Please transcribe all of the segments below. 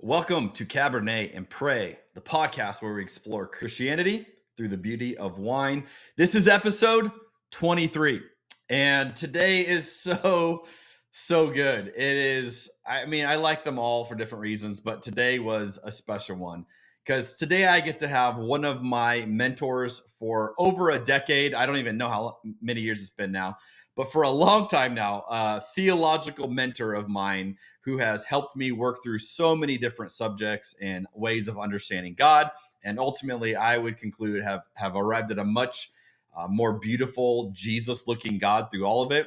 Welcome to Cabernet and Pray, the podcast where we explore Christianity through the beauty of wine. This is episode 23, and today is so good. It is, I like them all for different reasons, but today was a special one because today I get to have one of my mentors for over a decade. I don't even know how many years it's been now, but for a long time now, a theological mentor of mine who has helped me work through so many different subjects and ways of understanding God. And ultimately, I would conclude have arrived at a much more beautiful Jesus-looking God through all of it.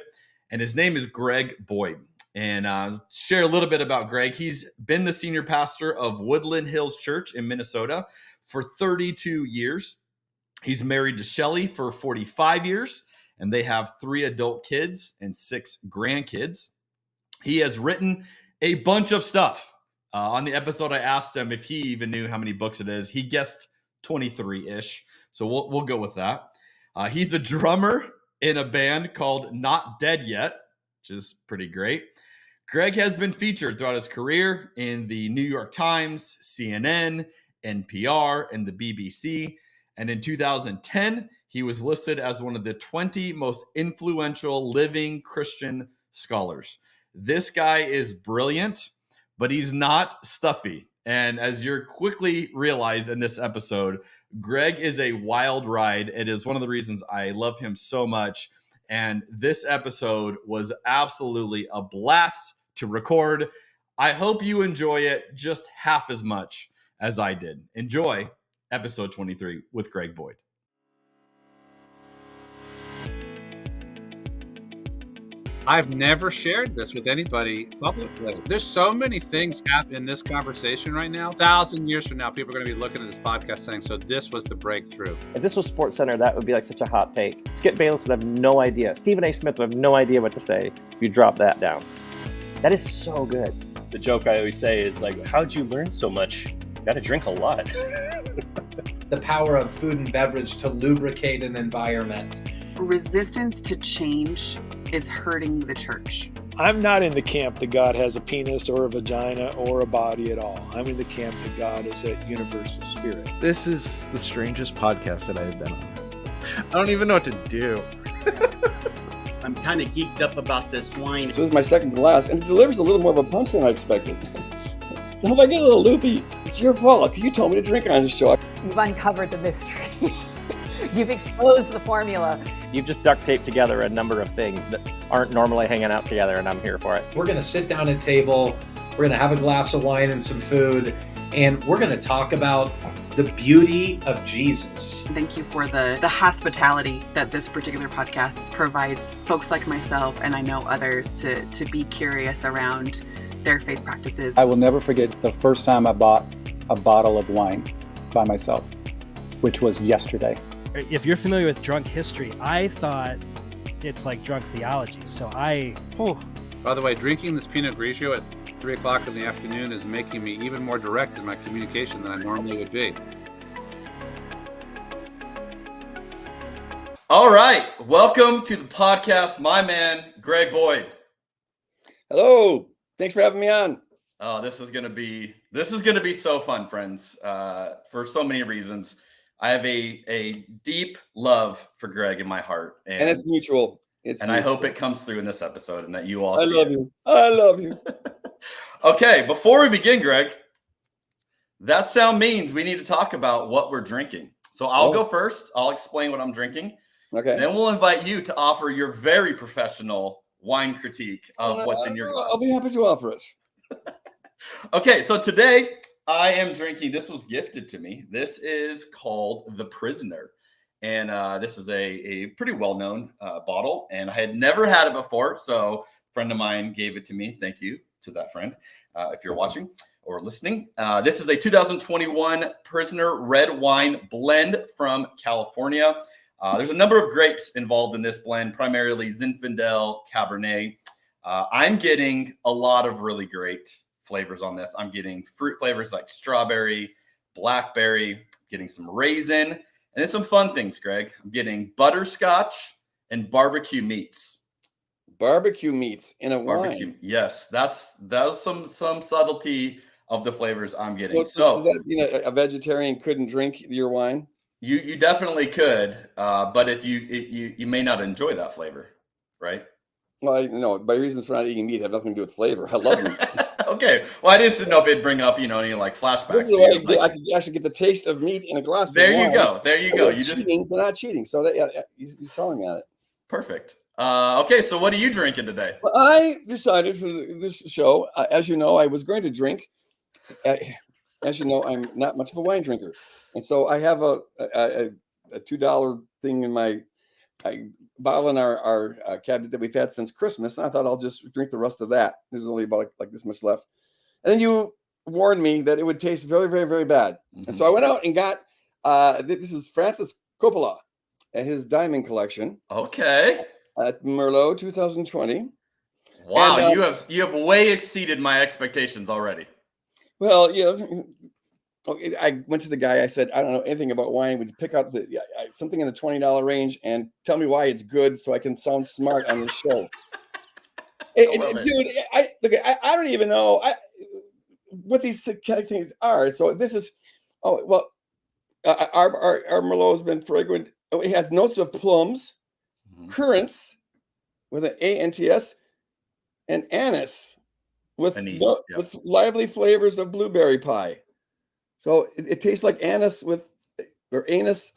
And his name is Greg Boyd. And share a little bit about Greg. He's been the senior pastor of Woodland Hills Church in Minnesota for 32 years. He's married to Shelly for 45 years, and they have 3 adult kids and 6 grandkids. He has written a bunch of stuff. On the episode, I asked him if he even knew how many books it is. He guessed 23-ish, so we'll go with that. He's a drummer in a band called Not Dead Yet, which is pretty great. Greg has been featured throughout his career in the New York Times, CNN, NPR, and the BBC. And in 2010, he was listed as one of the 20 most influential living Christian scholars. This guy is brilliant, but he's not stuffy. And as you're quickly realize in this episode, Greg is a wild ride. It is one of the reasons I love him so much. And this episode was absolutely a blast to record. I hope you enjoy it just half as much as I did. Enjoy episode 23 with Greg Boyd. I've never shared this with anybody publicly. There's so many things happening in this conversation right now. 1,000 years from now, people are going to be looking at this podcast saying, so this was the breakthrough. If this was SportsCenter, that would be like such a hot take. Skip Bayless would have no idea. Stephen A. Smith would have no idea what to say if you drop that down. That is so good. The joke I always say is like, how'd you learn so much? You got to drink a lot. The power of food and beverage to lubricate an environment. Resistance to change is hurting the church. I'm not in the camp that God has a penis or a vagina or a body at all. I'm in the camp that God is a universal spirit. This is the strangest podcast that I have been on. I don't even know what to do. I'm kind of geeked up about this wine. So this is my second glass, and it delivers a little more of a punch than I expected. So if I get a little loopy, it's your fault. You told me to drink it on the show. You've uncovered the mystery. You've exposed the formula. You've just duct taped together a number of things that aren't normally hanging out together, and I'm here for it. We're going to sit down at a table, we're going to have a glass of wine and some food, and we're going to talk about the beauty of Jesus. Thank you for the hospitality that this particular podcast provides folks like myself, and I know others, to be curious around their faith practices. I will never forget the first time I bought a bottle of wine by myself, which was yesterday. If you're familiar with drunk history, I thought it's like drunk theology. So By the way, drinking this Pinot Grigio at 3 o'clock in the afternoon is making me even more direct in my communication than I normally would be. All right. Welcome to the podcast, my man, Greg Boyd. Hello. Thanks for having me on. Oh, this is gonna be so fun, friends. For so many reasons. I have a deep love for Greg in my heart. And it's mutual. I hope it comes through in this episode and that you all I love you. Okay, before we begin, Greg, that sound means we need to talk about what we're drinking. So I'll go first. I'll explain what I'm drinking. Okay. Then we'll invite you to offer your very professional wine critique of what's in your glass. I'll be happy to offer it. Okay, so today I am drinking, this was gifted to me. This is called The Prisoner. And this is a pretty well-known bottle. And I had never had it before. So a friend of mine gave it to me. Thank you to that friend, if you're watching or listening. This is a 2021 Prisoner Red Wine blend from California. There's a number of grapes involved in this blend, primarily Zinfandel, Cabernet. I'm getting a lot of really great flavors on this. I'm getting fruit flavors like strawberry, blackberry, getting some raisin, and then some fun things, Greg. I'm getting butterscotch and barbecue meats. Barbecue meats in a wine. Yes, that's some subtlety of the flavors I'm getting. Well, So does that mean a vegetarian couldn't drink your wine? you definitely could, but if you may not enjoy that flavor, right? Well, no, my reasons for not eating meat have nothing to do with flavor. I love meat. Okay. Well, I just didn't know if it'd bring up, any like flashbacks. This is the way I could actually get the taste of meat in a glass There of wine. you go. There you go. You cheating, but not cheating. So that you're selling at it. Perfect. Okay, so what are you drinking today? Well, I decided for this show, as you know, I was going to drink. As you know, I'm not much of a wine drinker, and so I have a $2 thing in my bottle in our cabinet that we've had since Christmas. And I thought I'll just drink the rest of that. There's only about like this much left. And then you warned me that it would taste very, very, very bad. Mm-hmm. And so I went out and got this is Francis Coppola and his diamond collection. Okay. At Merlot 2020. Wow, and, you have way exceeded my expectations already. Well, I went to the guy. I said, I don't know anything about wine. Would you pick out something in the $20 range and tell me why it's good so I can sound smart on the show? Dude, I don't even know what these things are. So this is, our Merlot has been fragrant. It has notes of plums, currants with an ANTS, and anise with lively flavors of blueberry pie. So it tastes like anise or anus.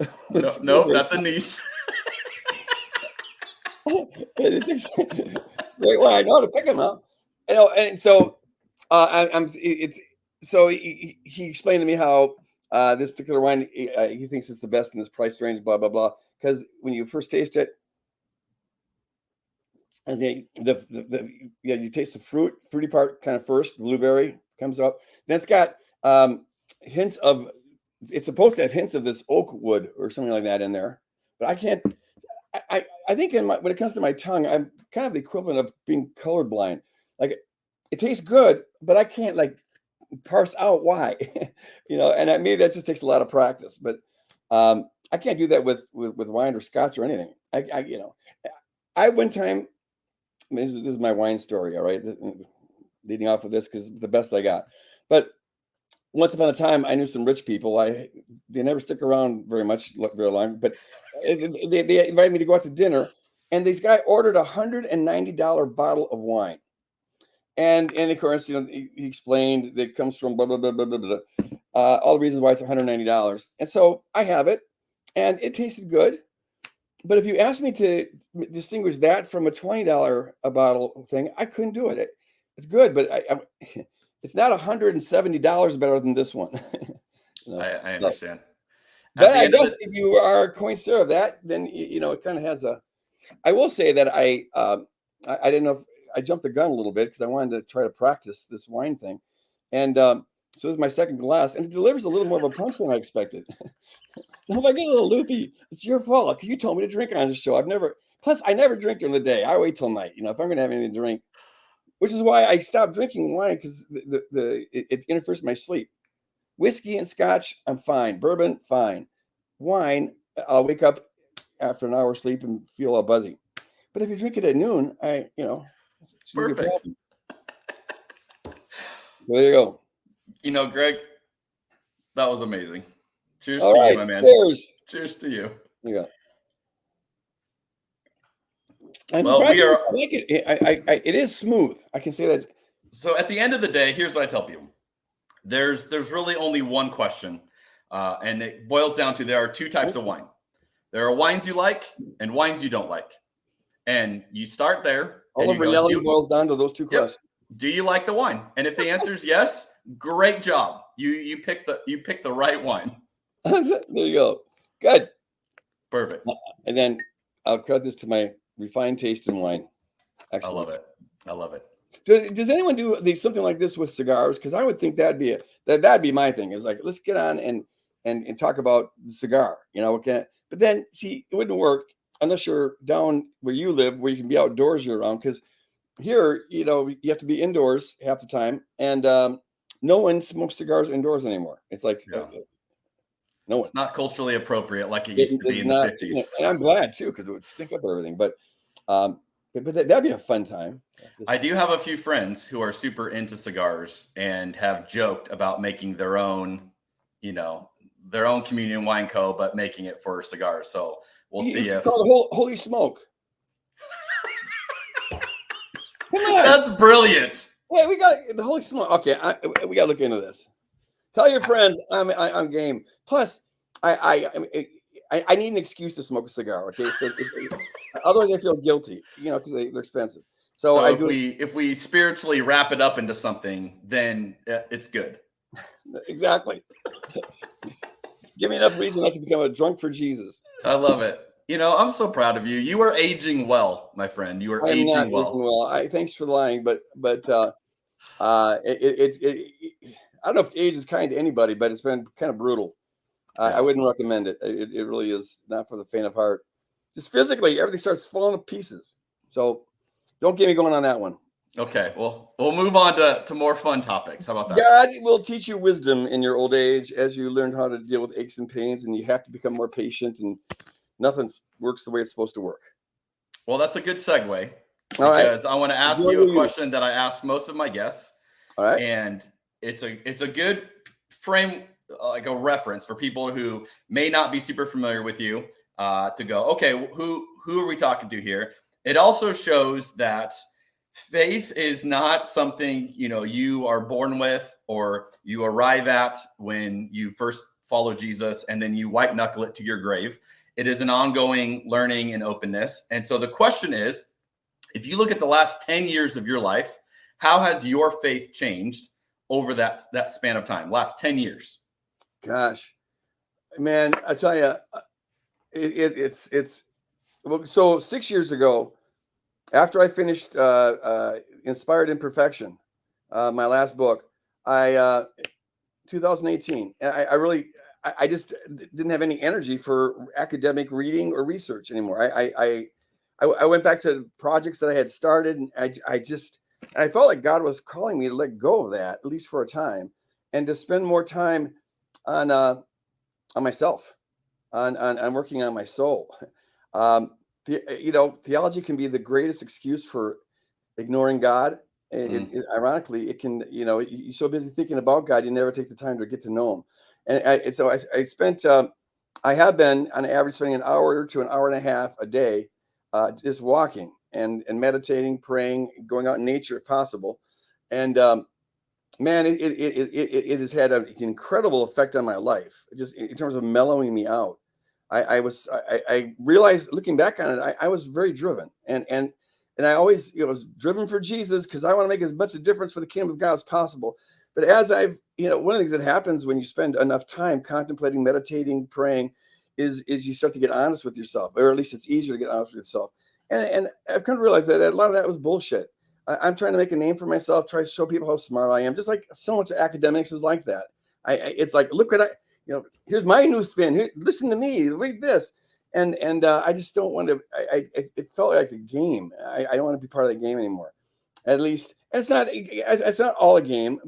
No, that's anise. Well, I know how to pick them up. And so he explained to me how this particular wine he thinks it's the best in this price range, blah blah blah. Because when you first taste it, and you taste the fruity part kind of first. Blueberry comes up. Then it's got hints of. It's supposed to have hints of this oak wood or something like that in there, but I can't. I think when it comes to my tongue, I'm kind of the equivalent of being colorblind. Like it tastes good, but I can't like parse out why, and maybe that just takes a lot of practice. But I can't do that with wine or scotch or anything. I one time. This is my wine story, all right. Leading off of this because the best I got. But once upon a time, I knew some rich people. They never stick around very long. But they invited me to go out to dinner, and this guy ordered $190 bottle of wine, and of course, he explained that it comes from blah blah blah blah blah blah. All the reasons why it's $190, and so I have it, and it tasted good. But if you asked me to distinguish that from a $20 a bottle thing, I couldn't do it. It's good, but it's not $170 better than this one. I understand. But I guess if you are a connoisseur of that, then it kind of has a. I will say that I didn't know if I jumped the gun a little bit because I wanted to try to practice this wine thing, and so this is my second glass, and it delivers a little more of a punch than I expected. So if I get a little loopy, it's your fault. You told me to drink on the show. I never drink during the day. I wait till night. If I'm going to have anything to drink, which is why I stopped drinking wine because it interferes with my sleep. Whiskey and scotch, I'm fine. Bourbon, fine. Wine, I'll wake up after an hour's sleep and feel all buzzy. But if you drink it at noon, perfect. There you go. Greg, that was amazing. Cheers all to right, you, my man. Cheers to you. Yeah. Well, we are. I like it. It is smooth. I can say that. So at the end of the day, here's what I tell people: there's really only one question, and it boils down to there are two types of wine. There are wines you like and wines you don't like, and you start there. All of reality boils down to those two questions. Do you like the wine? And if the answer is yes, great job. You picked the right wine. There you go. Good. Perfect. And then I'll cut this to my refined taste in wine. Excellent. I love it. Does anyone do something like this with cigars? Because I would think that'd be my thing. Is like, let's get on and talk about the cigar. But then see, it wouldn't work unless you're down where you live, where you can be outdoors year round. Because here, you have to be indoors half the time, and no one smokes cigars indoors anymore. It's like. Yeah. No, it's not culturally appropriate like it used to be in the 50s. And I'm glad too, because it would stink up everything. But But that'd be a fun time. I do have a few friends who are super into cigars and have joked about making their own, their own communion wine co, but making it for cigars. So we'll see if call it Holy Smoke. Come on. That's brilliant. Yeah, we got the Holy Smoke. Okay, we got to look into this. Tell your friends I'm game. Plus, I need an excuse to smoke a cigar. Okay, so otherwise I feel guilty, because they're expensive. So if we spiritually wrap it up into something, then it's good. Exactly. Give me enough reason I can become a drunk for Jesus. I love it. I'm so proud of you. You are aging well, my friend. You are aging well. Aging well. Thanks for lying, but I don't know if age is kind to anybody, but it's been kind of brutal. I wouldn't recommend it. It really is not for the faint of heart. Just physically, everything starts falling to pieces. So don't get me going on that one. Okay, well, we'll move on to more fun topics. How about that? God will teach you wisdom in your old age as you learn how to deal with aches and pains, and you have to become more patient, and nothing works the way it's supposed to work. Well, that's a good segue. All right. Because I want to ask you a question that I ask most of my guests. All right. And it's a good frame, like a reference for people who may not be super familiar with you, to go, okay, who are we talking to here? It also shows that faith is not something, you are born with or you arrive at when you first follow Jesus and then you white knuckle it to your grave. It is an ongoing learning and openness. And so the question is, if you look at the last 10 years of your life, how has your faith changed over that span of time, last 10 years? Gosh, man, I tell you, it's so 6 years ago, after I finished Inspired Imperfection, my last book, 2018, I just didn't have any energy for academic reading or research anymore. I went back to projects that I had started, and I felt like God was calling me to let go of that, at least for a time, and to spend more time on myself, on working on my soul. Theology can be the greatest excuse for ignoring God. Ironically, it can, you're so busy thinking about God, you never take the time to get to know him. And so I spent, I have been on average spending an hour to an hour and a half a day, just walking and meditating, praying, going out in nature if possible. And man, it has had an incredible effect on my life, just in terms of mellowing me out. I realized, looking back on it, I was very driven, and I always was driven for Jesus because I want to make as much a difference for the kingdom of God as possible. But as one of the things that happens when you spend enough time contemplating, meditating, praying, is you start to get honest with yourself, or at least it's easier to get honest with yourself. And I've come to realize that a lot of that was bullshit. I'm trying to make a name for myself, try to show people how smart I am. Just like so much academics is like that. It's like, look what here's my new spin. Here, listen to me, read this. And I just don't want to, it felt like a game. I don't want to be part of that game anymore. At least it's not all a game.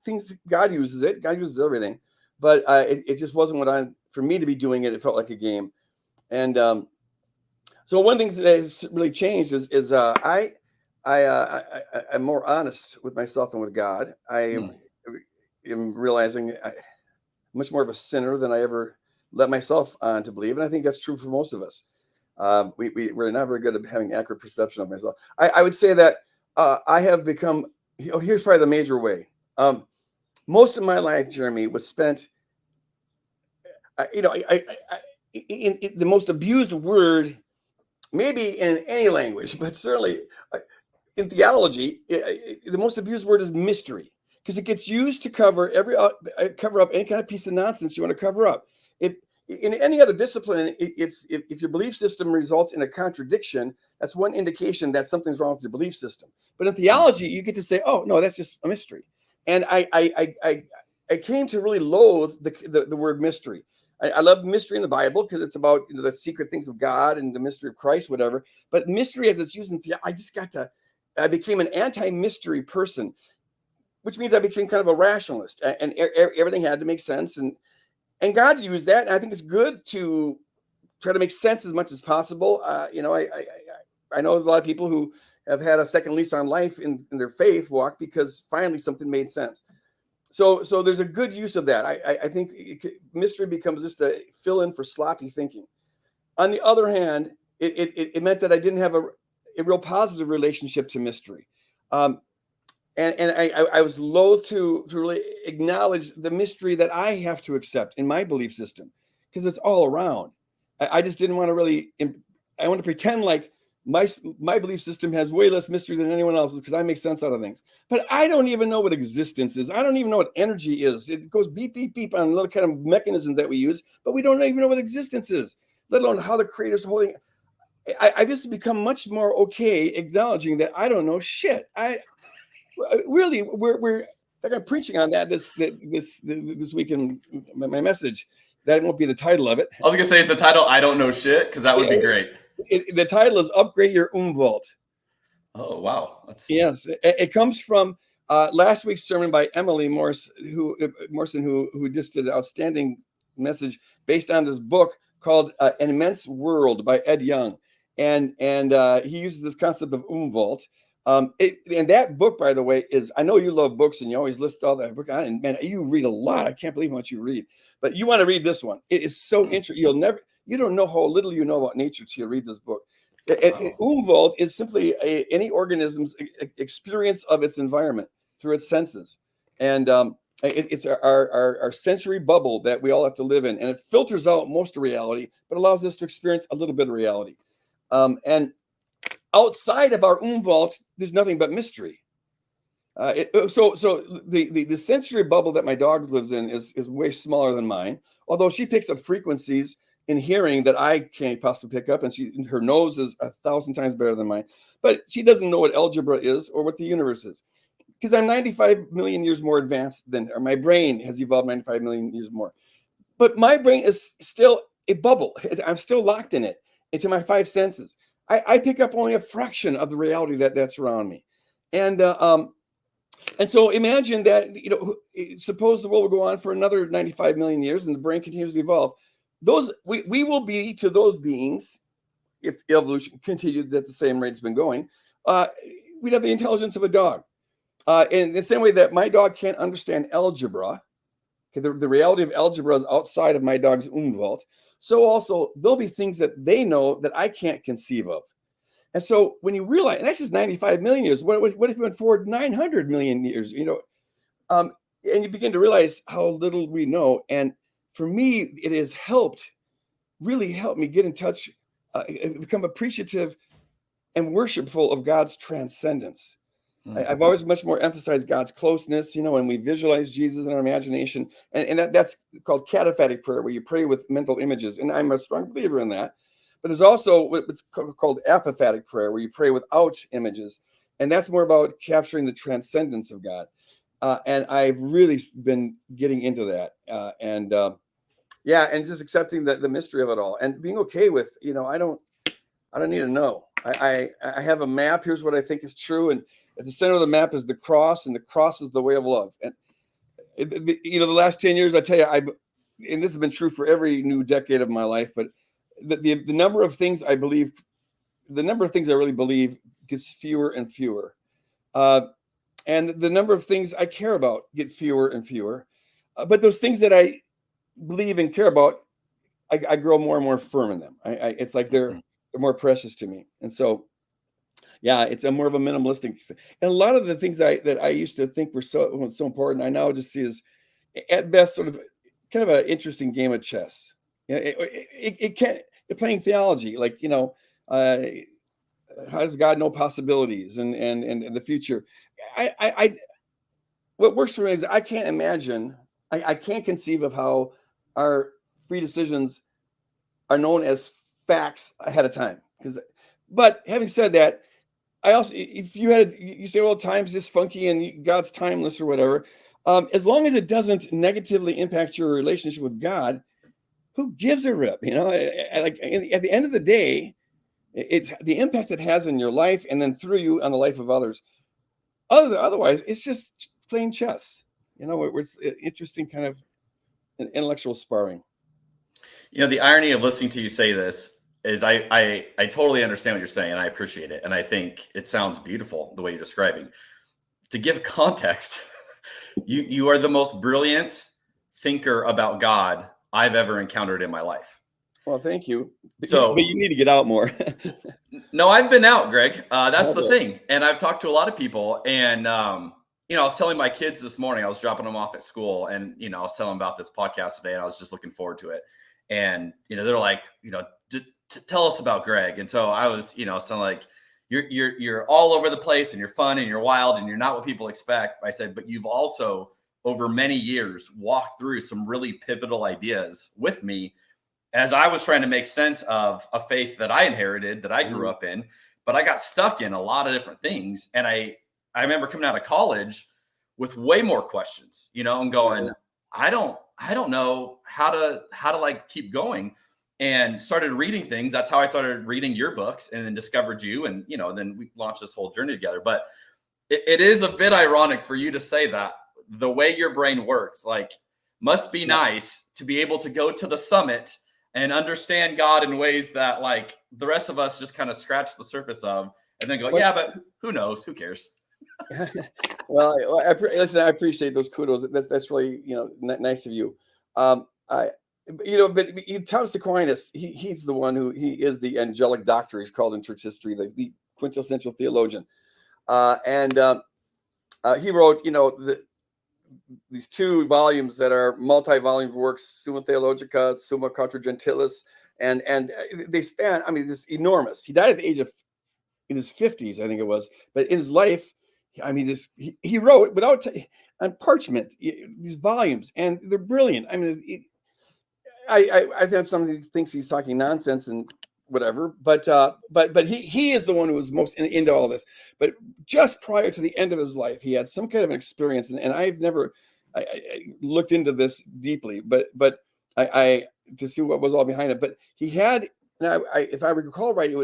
Things, God uses it. God uses everything. But it just wasn't for me to be doing it. It felt like a game. And so one thing that has really changed is I'm more honest with myself and with God. I am realizing I'm much more of a sinner than I ever let myself on to believe. And I think that's true for most of us. We're not very good at having accurate perception of myself. I would say that I have become, here's probably the major way. Most of my life, Jeremy, was spent, in the most abused word, maybe in any language, but certainly in theology, the most abused word is mystery, because it gets used to cover up any kind of piece of nonsense you want to cover up. If in any other discipline, if your belief system results in a contradiction, that's one indication that something's wrong with your belief system. But in theology, you get to say, "Oh no, that's just a mystery." And I came to really loathe the word mystery. I love mystery in the Bible because it's about the secret things of God and the mystery of Christ, whatever. But mystery, as it's used in theology, I became an anti-mystery person, which means I became kind of a rationalist, and everything had to make sense. And God used that, and I think it's good to try to make sense as much as possible. I know a lot of people who have had a second lease on life in their faith walk because finally something made sense. So there's a good use of that. I think mystery becomes just a fill in for sloppy thinking. On the other hand, it meant that I didn't have a real positive relationship to mystery. And I was loath to really acknowledge the mystery that I have to accept in my belief system, because it's all around. I just didn't want to really, I want to pretend like my belief system has way less mystery than anyone else's because I make sense out of things. But I don't even know what existence is. I don't even know what energy is. It goes beep, beep, beep on a little kind of mechanism that we use, but we don't even know what existence is, let alone how the creator's holding. I've just become much more okay acknowledging that I don't know shit. Really, we're like I'm preaching on that this week in my message. That won't be the title of it. I was gonna say it's the title I don't know shit, because that would be great. The title is Upgrade Your Umwelt. Oh wow! Yes, it comes from last week's sermon by Emily Morrison, who just did an outstanding message based on this book called An Immense World by Ed Young, and he uses this concept of Umwelt. And that book, by the way, is, I know you love books and you always list all that book. And man, you read a lot. I can't believe how much you read, but you want to read this one. It is so interesting. You don't know how little you know about nature till you read this book. Umwelt is simply any organism's experience of its environment through its senses. And it's our sensory bubble that we all have to live in. And it filters out most of reality, but allows us to experience a little bit of reality. And outside of our Umwelt, there's nothing but mystery. So the sensory bubble that my dog lives in is way smaller than mine, although she picks up frequencies in hearing that I can't possibly pick up, and her nose is 1,000 times better than mine. But she doesn't know what algebra is or what the universe is, because I'm 95 million years more advanced than her. My brain has evolved 95 million years more. But my brain is still a bubble. I'm still locked in it, into my five senses. I pick up only a fraction of the reality that's around me. And so imagine that, suppose the world will go on for another 95 million years and the brain continues to evolve. We will be to those beings, if evolution continued at the same rate it's been going, we'd have the intelligence of a dog. In the same way that my dog can't understand algebra, because the reality of algebra is outside of my dog's Umwelt. So also there'll be things that they know that I can't conceive of. And so when you realize, and that's just 95 million years, what if we went forward 900 million years, and you begin to realize how little we know. And for me, it has really helped me get in touch, become appreciative and worshipful of God's transcendence. I've always much more emphasized God's closeness, when we visualize Jesus in our imagination, and that's called cataphatic prayer, where you pray with mental images. And I'm a strong believer in that. But there's also what's called apophatic prayer, where you pray without images. And that's more about capturing the transcendence of God. And I've really been getting into that. And just accepting the mystery of it all and being okay with, I don't need to know. I have a map. Here's what I think is true. And at the center of the map is the cross, and the cross is the way of love. And the last 10 years, I tell you, and this has been true for every new decade of my life, but the number of things I believe, the number of things I really believe gets fewer and fewer. And the number of things I care about get fewer and fewer. But those things that I believe and care about, I grow more and more firm in them. It's like they're more precious to me. And so, it's a more of a minimalistic. And a lot of the things that I used to think were so important, I now just see as, at best, sort of kind of an interesting game of chess. It can't. You're playing theology, like how does God know possibilities and the future? What works for me is I can't imagine. I can't conceive of how our free decisions are known as facts ahead of time. But having said that, I also, if you say, well, time's just funky and God's timeless or whatever, as long as it doesn't negatively impact your relationship with God, who gives a rip? Like at the end of the day, it's the impact it has in your life and then through you on the life of others. Otherwise, it's just playing chess. Where it's interesting kind of an intellectual sparring. The irony of listening to you say this, is I totally understand what you're saying, and I appreciate it. And I think it sounds beautiful the way you're describing. To give context, you are the most brilliant thinker about God I've ever encountered in my life. Well, thank you. But So, you need to get out more. No, I've been out, Greg. That's the thing. And I've talked to a lot of people, and I was telling my kids this morning, I was dropping them off at school, and I was telling them about this podcast today, and I was just looking forward to it. And they're like, tell us about Greg. And so I was, sound like you're all over the place, and you're fun, and you're wild, and you're not what people expect. I said, but you've also over many years walked through some really pivotal ideas with me as I was trying to make sense of a faith that I inherited, that I grew up in, but I got stuck in a lot of different things. And I remember coming out of college with way more questions, and going, I don't know how to like keep going, and started reading things. That's how I started reading your books, and then discovered you. And, then we launched this whole journey together. But it is a bit ironic for you to say that the way your brain works, like, must be nice to be able to go to the summit and understand God in ways that, like, the rest of us just kind of scratch the surface of, and then go, yeah, but who knows? Who cares? Well, listen, I appreciate those kudos. That's really, nice of you. But Thomas Aquinas, he's the one he is the angelic doctor. He's called in church history, the quintessential theologian. He wrote, these 2 volumes that are multi-volume works, Summa Theologica, Summa Contra Gentilis, and they span, just enormous. He died at the age of, in his 50s, I think it was, but in his life, he wrote without on parchment these volumes, and they're brilliant. I think somebody thinks he's talking nonsense and whatever, but he is the one who was most into all this. But just prior to the end of his life, he had some kind of an experience, and I've never I looked into this deeply, but I to see what was all behind it. But he had, and if I recall right,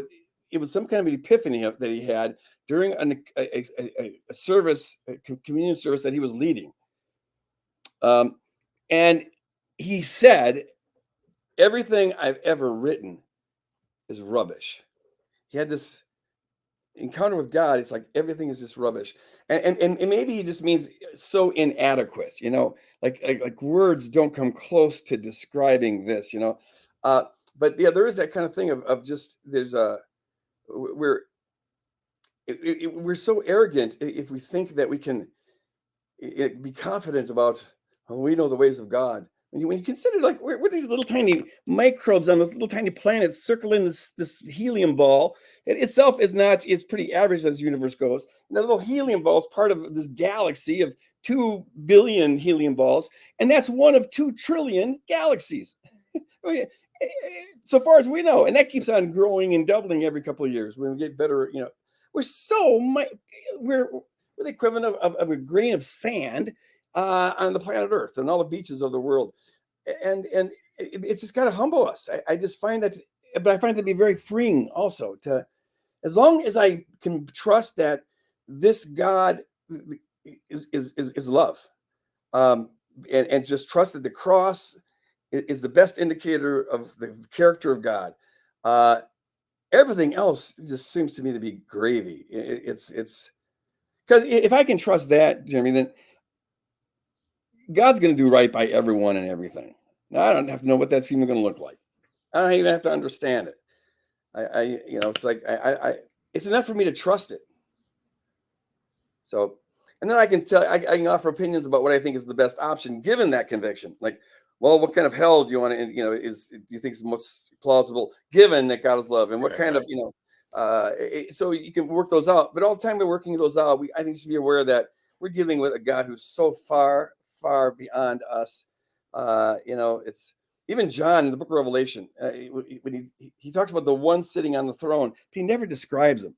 it was some kind of an epiphany that he had during a service, a communion service that he was leading, and he said, everything I've ever written is rubbish. He had this encounter with God. It's like everything is just rubbish, and maybe he just means so inadequate, like words don't come close to describing this, but yeah, there is that kind of thing of just we're so arrogant if we think that we can be confident about, we know the ways of God. When you consider, like, we're these little tiny microbes on this little tiny planet circling this helium ball. It itself is not, it's pretty average as the universe goes. And that little helium ball is part of this galaxy of 2 billion helium balls. And that's one of 2 trillion galaxies. So far as we know. And that keeps on growing and doubling every couple of years. When we get better, we're the equivalent of a grain of sand on the planet Earth and all the beaches of the world, and it's just got to humble us. I just find that, but I find it to be very freeing also. To, as long as I can trust that this God is love, and just trust that the cross is the best indicator of the character of God. Everything else just seems to me to be gravy. It's because if I can trust that, Jeremy, then God's going to do right by everyone and everything. Now, I don't have to know what that's even going to look like. I don't even have to understand it. It's like it's enough for me to trust it. So, and then I can offer opinions about what I think is the best option given that conviction. Like, well, what kind of hell do you want to, do you think is most plausible given that God is love, and what kind of, so you can work those out. But all the time we're working those out, I think you should be aware that we're dealing with a God who's so far beyond us. It's even John in the book of Revelation, when he talks about the one sitting on the throne, he never describes him.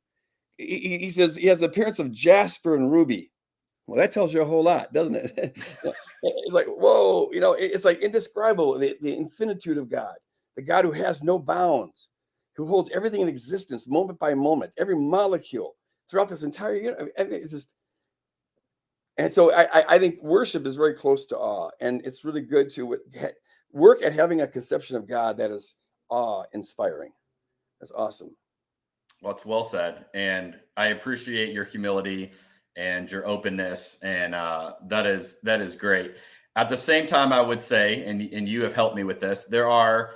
He says he has the appearance of jasper and ruby. Well, that tells you a whole lot, doesn't it? It's like, whoa, it's like indescribable, the infinitude of God, the God who has no bounds, who holds everything in existence moment by moment, every molecule throughout this entire universe. It's just, and so I think worship is very close to awe, and it's really good to work at having a conception of God that is awe-inspiring. That's awesome. Well, it's well said. And I appreciate your humility and your openness. And that is great. At the same time, I would say, and you have helped me with this, there are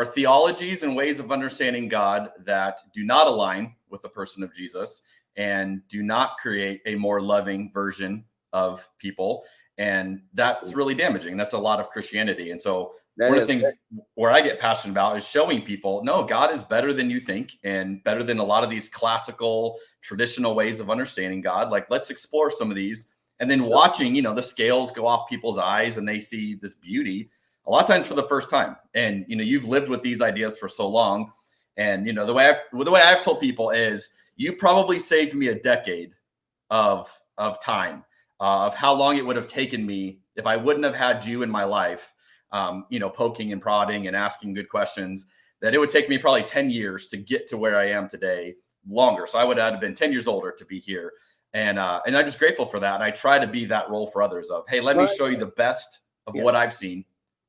theologies and ways of understanding God that do not align with the person of Jesus and do not create a more loving version of people. And that's really damaging. That's a lot of Christianity. And so one of the things where I get passionate about is showing people, no, God is better than you think and better than a lot of these classical, traditional ways of understanding God. Like, let's explore some of these. And then watching, the scales go off people's eyes and they see this beauty a lot of times for the first time. And, you've lived with these ideas for so long. And, the way I've told people is you probably saved me a decade of time, of how long it would have taken me if I wouldn't have had you in my life, poking and prodding and asking good questions, that it would take me probably 10 years to get to where I am today, longer. So I would have been 10 years older to be here. And I'm just grateful for that. And I try to be that role for others of, hey, let me show you the best of what I've seen.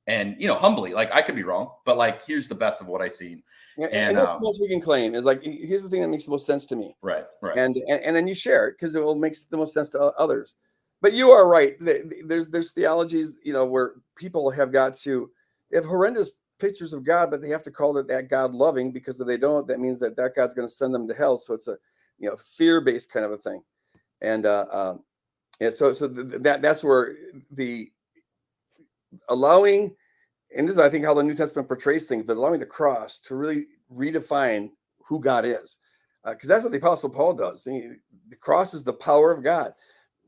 And, humbly, like, I could be wrong, but like, here's the best of what I've seen. Yeah, and that's the most we can claim is like, here's the thing that makes the most sense to me. Right. And then you share it because it will make the most sense to others. But you are right. There's theologies, where people have they have horrendous pictures of God, but they have to call that God loving, because if they don't, that means that God's going to send them to hell. So it's a, fear-based kind of a thing. And so that's where the allowing, and this is, I think, how the New Testament portrays things, but allowing the cross to really redefine who God is. Because that's what the Apostle Paul does. The cross is the power of God.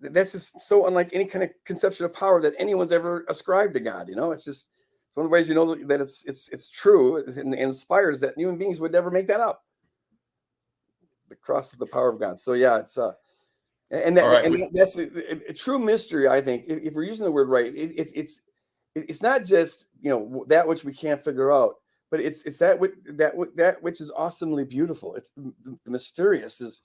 That's just so unlike any kind of conception of power that anyone's ever ascribed to God. It's just, it's one of the ways that it's true and inspires that human beings would never make that up. The cross is the power of God. So yeah, it's that's a true mystery. I think if we're using the word right, it's not just that which we can't figure out, but it's that which is awesomely beautiful. It's the mysterious. Is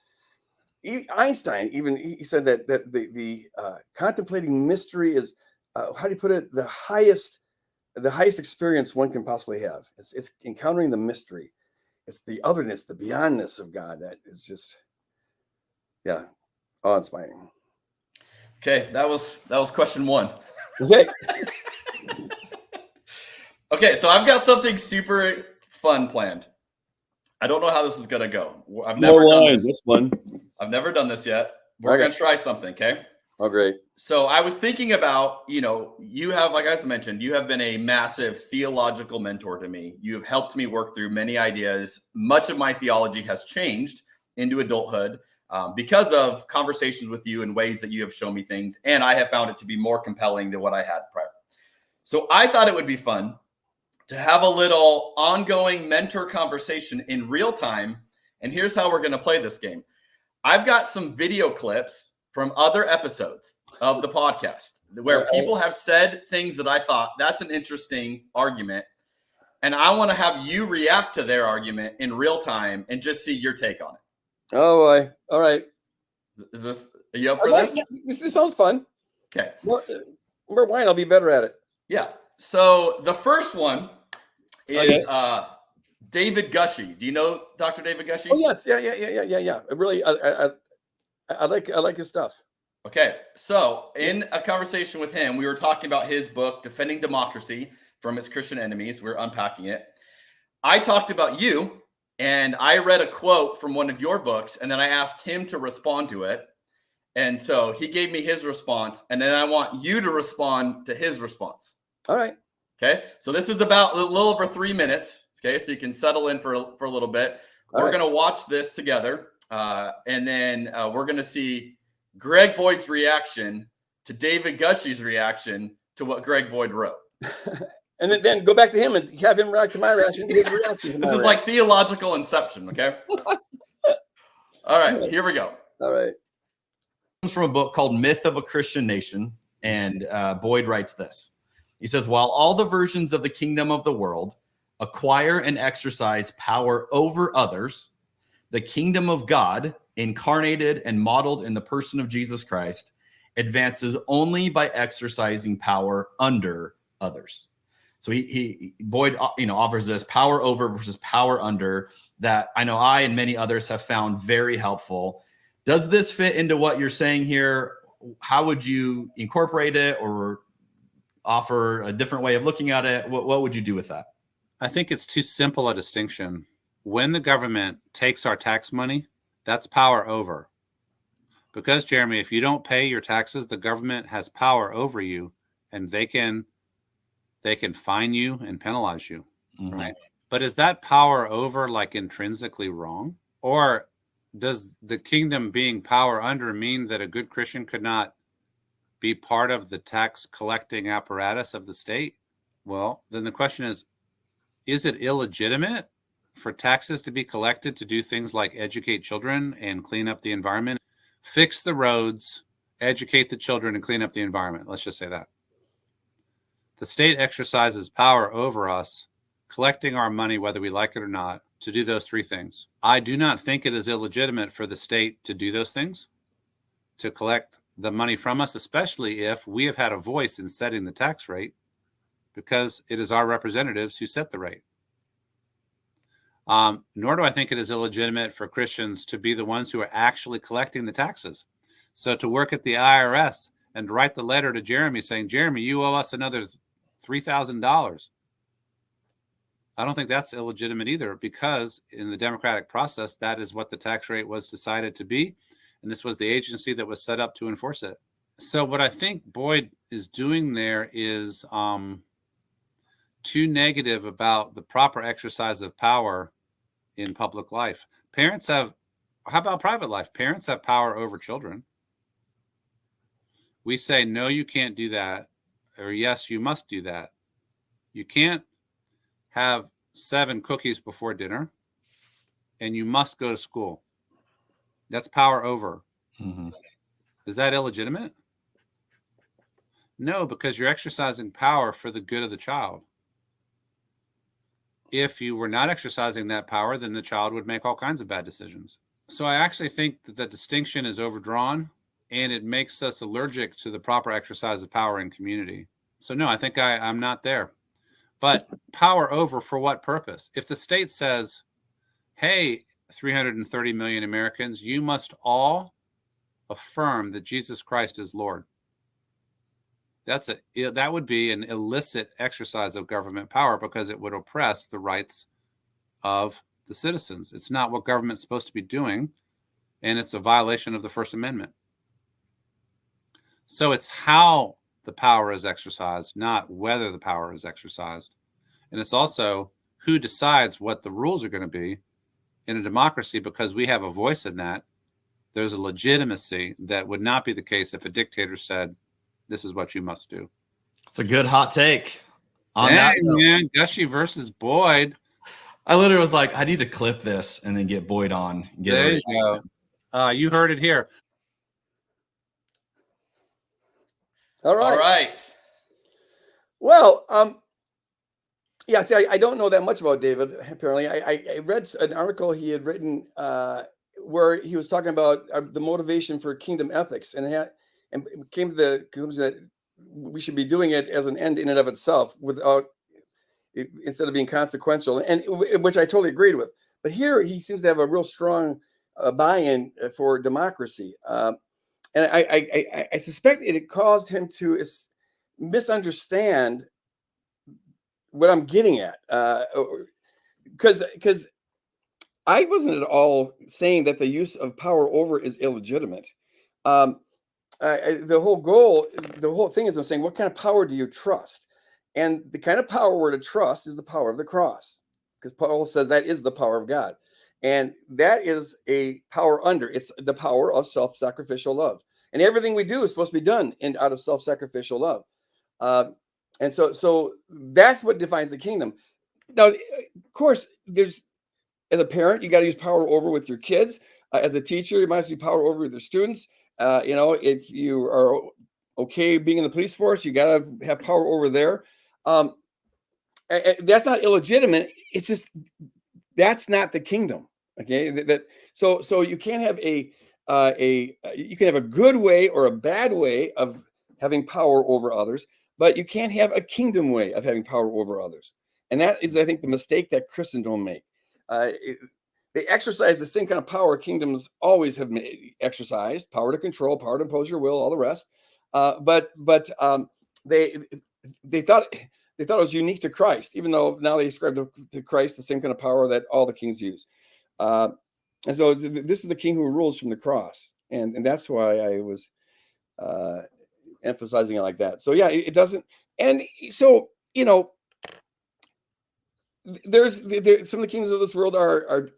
Einstein even he said that the contemplating mystery is how do you put it, the highest experience one can possibly have. It's encountering the mystery. It's the otherness, the beyondness of God that is just awe-inspiring. Okay, that was question one. Okay. Okay, so I've got something super fun planned. I don't know how this is gonna go. I've never done this. This one. I've never done this yet. We're gonna try something, okay? Oh, great. So I was thinking about, you have, like I mentioned, you have been a massive theological mentor to me. You have helped me work through many ideas. Much of my theology has changed into adulthood because of conversations with you and ways that you have shown me things. And I have found it to be more compelling than what I had prior. So I thought it would be fun to have a little ongoing mentor conversation in real time. And here's how we're going to play this game. I've got some video clips from other episodes of the podcast where people have said things that I thought, that's an interesting argument. And I want to have you react to their argument in real time and just see your take on it. Oh boy. All right. Are you up for this? Yeah, this sounds fun. Okay. More wine, I'll be better at it. Yeah. So the first one is David Gushee. Do you know Dr. David Gushee? Oh yes. Yeah. Really, I like his stuff. Okay. So in a conversation with him, we were talking about his book, Defending Democracy from Its Christian Enemies. We're unpacking it. I talked about you, and I read a quote from one of your books, and then I asked him to respond to it. And so he gave me his response, and then I want you to respond to his response. All right. Okay. So this is about a little over 3 minutes. Okay. So you can settle in for a little bit. We're going to watch this together. And then we're going to see Greg Boyd's reaction to David Gushee's reaction to what Greg Boyd wrote. And then go back to him and have him react to my reaction to his reaction. This is like theological inception, okay? All right, here we go. All right. It comes from a book called Myth of a Christian Nation, and Boyd writes this. He says, while all the versions of the kingdom of the world acquire and exercise power over others, the kingdom of God, incarnated and modeled in the person of Jesus Christ, advances only by exercising power under others. So Boyd, offers this power over versus power under that I know I and many others have found very helpful. Does this fit into what you're saying here? How would you incorporate it or offer a different way of looking at it? What would you do with that? I think it's too simple a distinction. When the government takes our tax money, that's power over. Because, Jeremy, if you don't pay your taxes, the government has power over you, and they can fine you and penalize you, right? But is that power over like intrinsically wrong? Or does the kingdom being power under mean that a good Christian could not be part of the tax collecting apparatus of the state? Well, then the question is it illegitimate for taxes to be collected to do things like educate children and clean up the environment, fix the roads, educate the children, and clean up the environment? Let's just say that. The state exercises power over us, collecting our money, whether we like it or not, to do those three things. I do not think it is illegitimate for the state to do those things, to collect the money from us, especially if we have had a voice in setting the tax rate, because it is our representatives who set the rate. Nor do I think it is illegitimate for Christians to be the ones who are actually collecting the taxes. So to work at the IRS and write the letter to Jeremy saying, Jeremy, you owe us another $3,000. I don't think that's illegitimate either, because in the democratic process, that is what the tax rate was decided to be. And this was the agency that was set up to enforce it. So what I think Boyd is doing there is too negative about the proper exercise of power in public life. How about private life? Parents have power over children. We say, no, you can't do that, or yes, you must do that. You can't have 7 cookies before dinner, and you must go to school. That's power over. Is that illegitimate? No, because you're exercising power for the good of the child. If you were not exercising that power, then the child would make all kinds of bad decisions. So I actually think that the distinction is overdrawn, and it makes us allergic to the proper exercise of power in community. So no, I think I'm not there. But power over for what purpose? If the state says, hey, 330 million Americans, you must all affirm that Jesus Christ is Lord. That would be an illicit exercise of government power, because it would oppress the rights of the citizens. It's not what government's supposed to be doing, and it's a violation of the First Amendment. So it's how the power is exercised, not whether the power is exercised. And it's also who decides what the rules are going to be in a democracy, because we have a voice in that. There's a legitimacy that would not be the case if a dictator said, this is what you must do. It's a good hot take. Man, Gushy versus Boyd. I literally was like, I need to clip this and then get Boyd on. There you go. You heard it here. All right. All right. Well, yeah, see, I don't know that much about David, apparently. I read an article he had written where he was talking about the motivation for kingdom ethics, and came to the conclusion that we should be doing it as an end in and of itself, instead of being consequential, and which I totally agreed with. But here he seems to have a real strong buy-in for democracy. And I suspect it caused him to misunderstand what I'm getting at, because I wasn't at all saying that the use of power over is illegitimate. The whole thing is I'm saying, what kind of power do you trust? And the kind of power we're to trust is the power of the cross, because Paul says that is the power of God. And that is a power under. It's the power of self-sacrificial love. And everything we do is supposed to be done out of self-sacrificial love. And so that's what defines the kingdom. Now, of course, as a parent, you got to use power over with your kids. As a teacher, you must use power over with your students. If you are okay being in the police force, you got to have power over there. That's not illegitimate. It's just, that's not the kingdom. Okay. So you can't have you can have a good way or a bad way of having power over others, but you can't have a kingdom way of having power over others. And that is, I think, the mistake that Christians don't make. They exercise the same kind of power kingdoms always have exercised: power to control, power to impose your will, all the rest. But they thought it was unique to Christ, even though now they ascribe to Christ the same kind of power that all the kings use. And so this is the king who rules from the cross, and that's why I was emphasizing it like that. So yeah, it doesn't. And so there's some of the kingdoms of this world are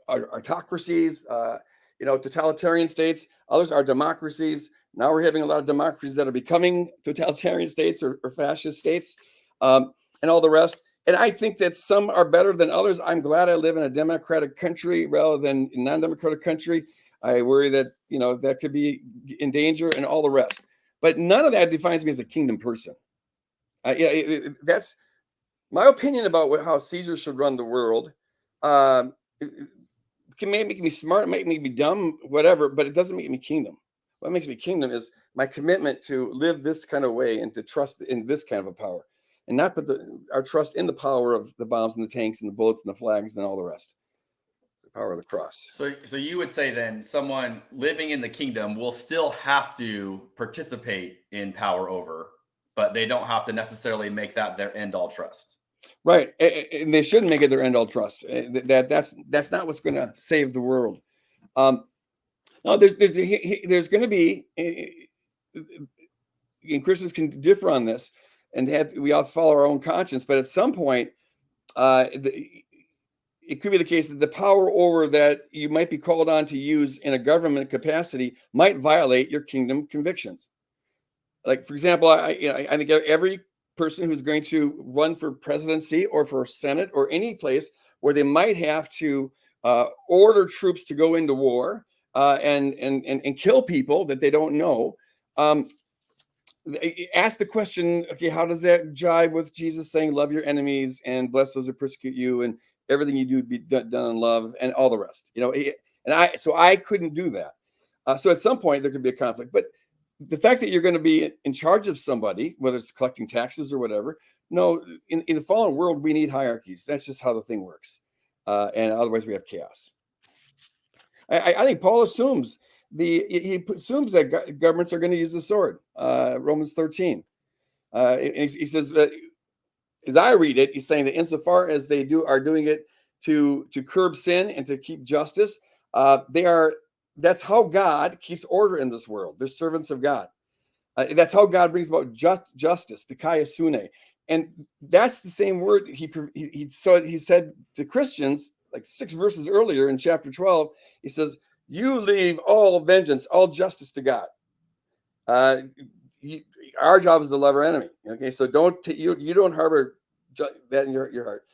autocracies, totalitarian states. Others are democracies. Now we're having a lot of democracies that are becoming totalitarian states or fascist states, and all the rest. And I think that some are better than others. I'm glad I live in a democratic country rather than a non-democratic country. I worry that that could be in danger and all the rest. But none of that defines me as a kingdom person. That's my opinion about how Caesar should run the world. It can make me smart, make me be dumb, whatever, but it doesn't make me kingdom. What makes me kingdom is my commitment to live this kind of way and to trust in this kind of a power, and not put our trust in the power of the bombs and the tanks and the bullets and the flags and all the rest. The power of the cross. So you would say then someone living in the kingdom will still have to participate in power over, but they don't have to necessarily make that their end-all trust. Right, and they shouldn't make it their end-all trust. That's not what's going to save the world. No, there's going to be, and Christians can differ on this, and we all follow our own conscience. But at some point, it could be the case that the power over that you might be called on to use in a government capacity might violate your kingdom convictions. Like, for example, I think every person who's going to run for presidency or for Senate or any place where they might have to order troops to go into war and kill people that they don't know. Ask the question, okay, how does that jive with Jesus saying, love your enemies and bless those who persecute you, and everything you do be done in love, and all the rest, so I couldn't do that. So at some point there could be a conflict, but the fact that you're going to be in charge of somebody, whether it's collecting taxes or whatever, no, in the fallen world, we need hierarchies. That's just how the thing works. And otherwise we have chaos. I think Paul assumes that governments are going to use the sword. Romans 13. He says that, as I read it, he's saying that insofar as they are doing it to curb sin and to keep justice, that's how God keeps order in this world. They're servants of God. That's how God brings about justice, dikaiosune. And that's the same word he said to Christians like 6 verses earlier in chapter 12. He says, you leave all vengeance, all justice to God. Our job is to love our enemy. Okay, so you don't harbor that in your heart.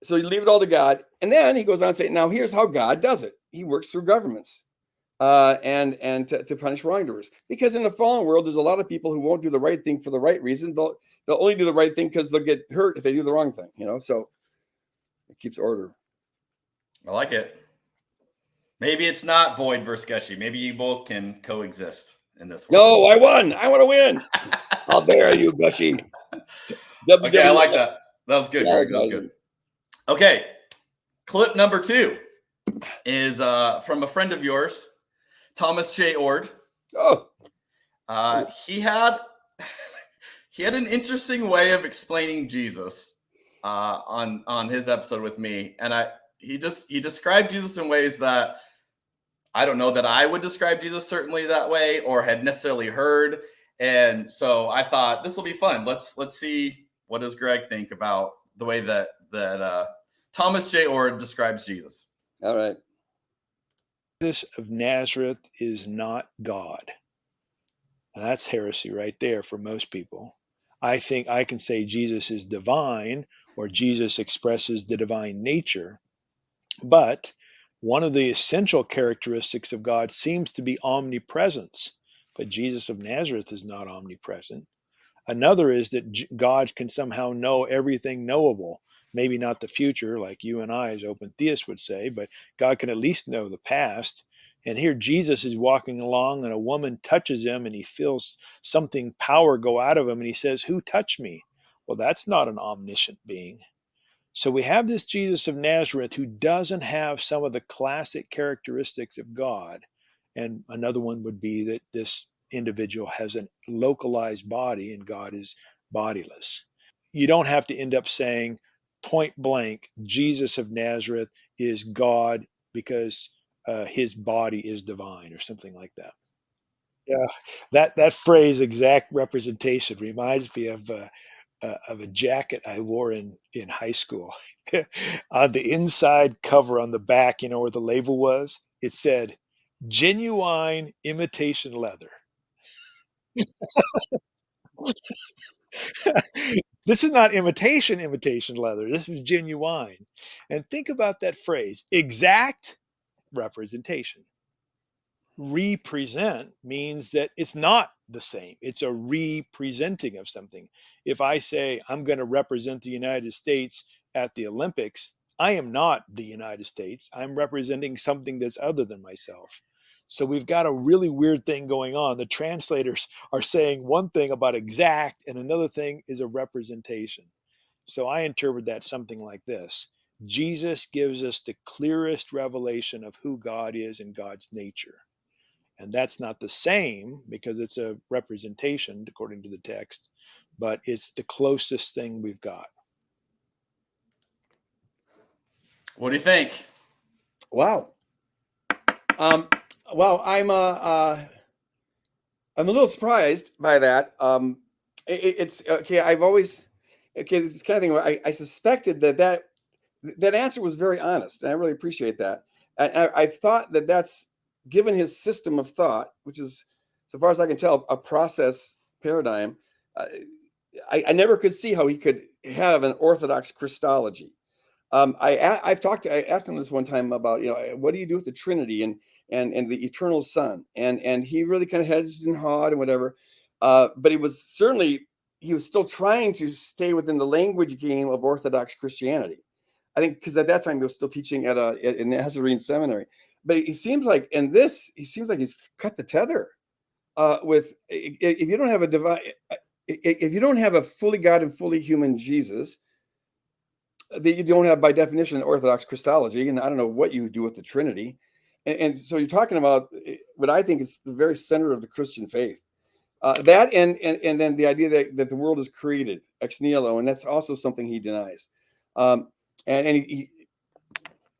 So you leave it all to God. And then he goes on to say, now here's how God does it. He works through governments and to punish wrongdoers. Because in the fallen world, there's a lot of people who won't do the right thing for the right reason. They'll only do the right thing because they'll get hurt if they do the wrong thing. So it keeps order. I like it. Maybe it's not Boyd versus Gushy. Maybe you both can coexist in this one. No, I won. I want to win. I'll dare you, Gushy. Okay, I like that. That was good, Greg. That was good. Okay, clip number 2 is from a friend of yours, Thomas J. Ord. Oh, he had an interesting way of explaining Jesus on his episode with me, and he described Jesus in ways that I don't know that I would describe Jesus certainly that way or had necessarily heard. And so I thought this will be fun. Let's see, what does Greg think about the way that Thomas J. Ord describes Jesus. All right. Jesus of Nazareth is not God. And that's heresy right there for most people. I think I can say Jesus is divine, or Jesus expresses the divine nature, but one of the essential characteristics of God seems to be omnipresence, but Jesus of Nazareth is not omnipresent. Another is that God can somehow know everything knowable. Maybe not the future, like you and I as open theists would say, but God can at least know the past. And here Jesus is walking along and a woman touches him and he feels something, power go out of him, and he says, "Who touched me?" Well, that's not an omniscient being. So we have this Jesus of Nazareth who doesn't have some of the classic characteristics of God. And another one would be that this individual has a localized body and God is bodiless. You don't have to end up saying point blank, Jesus of Nazareth is God because his body is divine or something like that. Yeah, that phrase, exact representation, reminds me of a jacket I wore in high school. On the inside cover, on the back, where the label was, it said genuine imitation leather. This is not imitation leather. This is genuine. And think about that phrase, exact representation. Represent means that it's not the same. It's a representing of something. If I say I'm going to represent the United States at the Olympics, I am not the United States. I'm representing something that's other than myself. So we've got a really weird thing going on. The translators are saying one thing about exact and another thing is a representation. So I interpret that something like this. Jesus gives us the clearest revelation of who God is and God's nature. And that's not the same because it's a representation according to the text, but it's the closest thing we've got. What do you think? Wow. Well, I'm a little surprised by that. It's okay. I've always this kind of thing where I suspected that answer was very honest, and I really appreciate that. I've thought that that's given his system of thought, which is, so far as I can tell, a process paradigm. I never could see how he could have an orthodox Christology. I asked him this one time about, what do you do with the Trinity and the eternal Son, and he really kind of hedged and hawed and whatever, but he was still trying to stay within the language game of Orthodox Christianity. I think because at that time he was still teaching at a Nazarene seminary. But he seems like he's cut the tether with, if you don't have if you don't have a fully God and fully human Jesus, that you don't have by definition Orthodox Christology, and I don't know what you do with the Trinity. And so you're talking about what I think is the very center of the Christian faith. That and then the idea that the world is created ex nihilo, and that's also something he denies.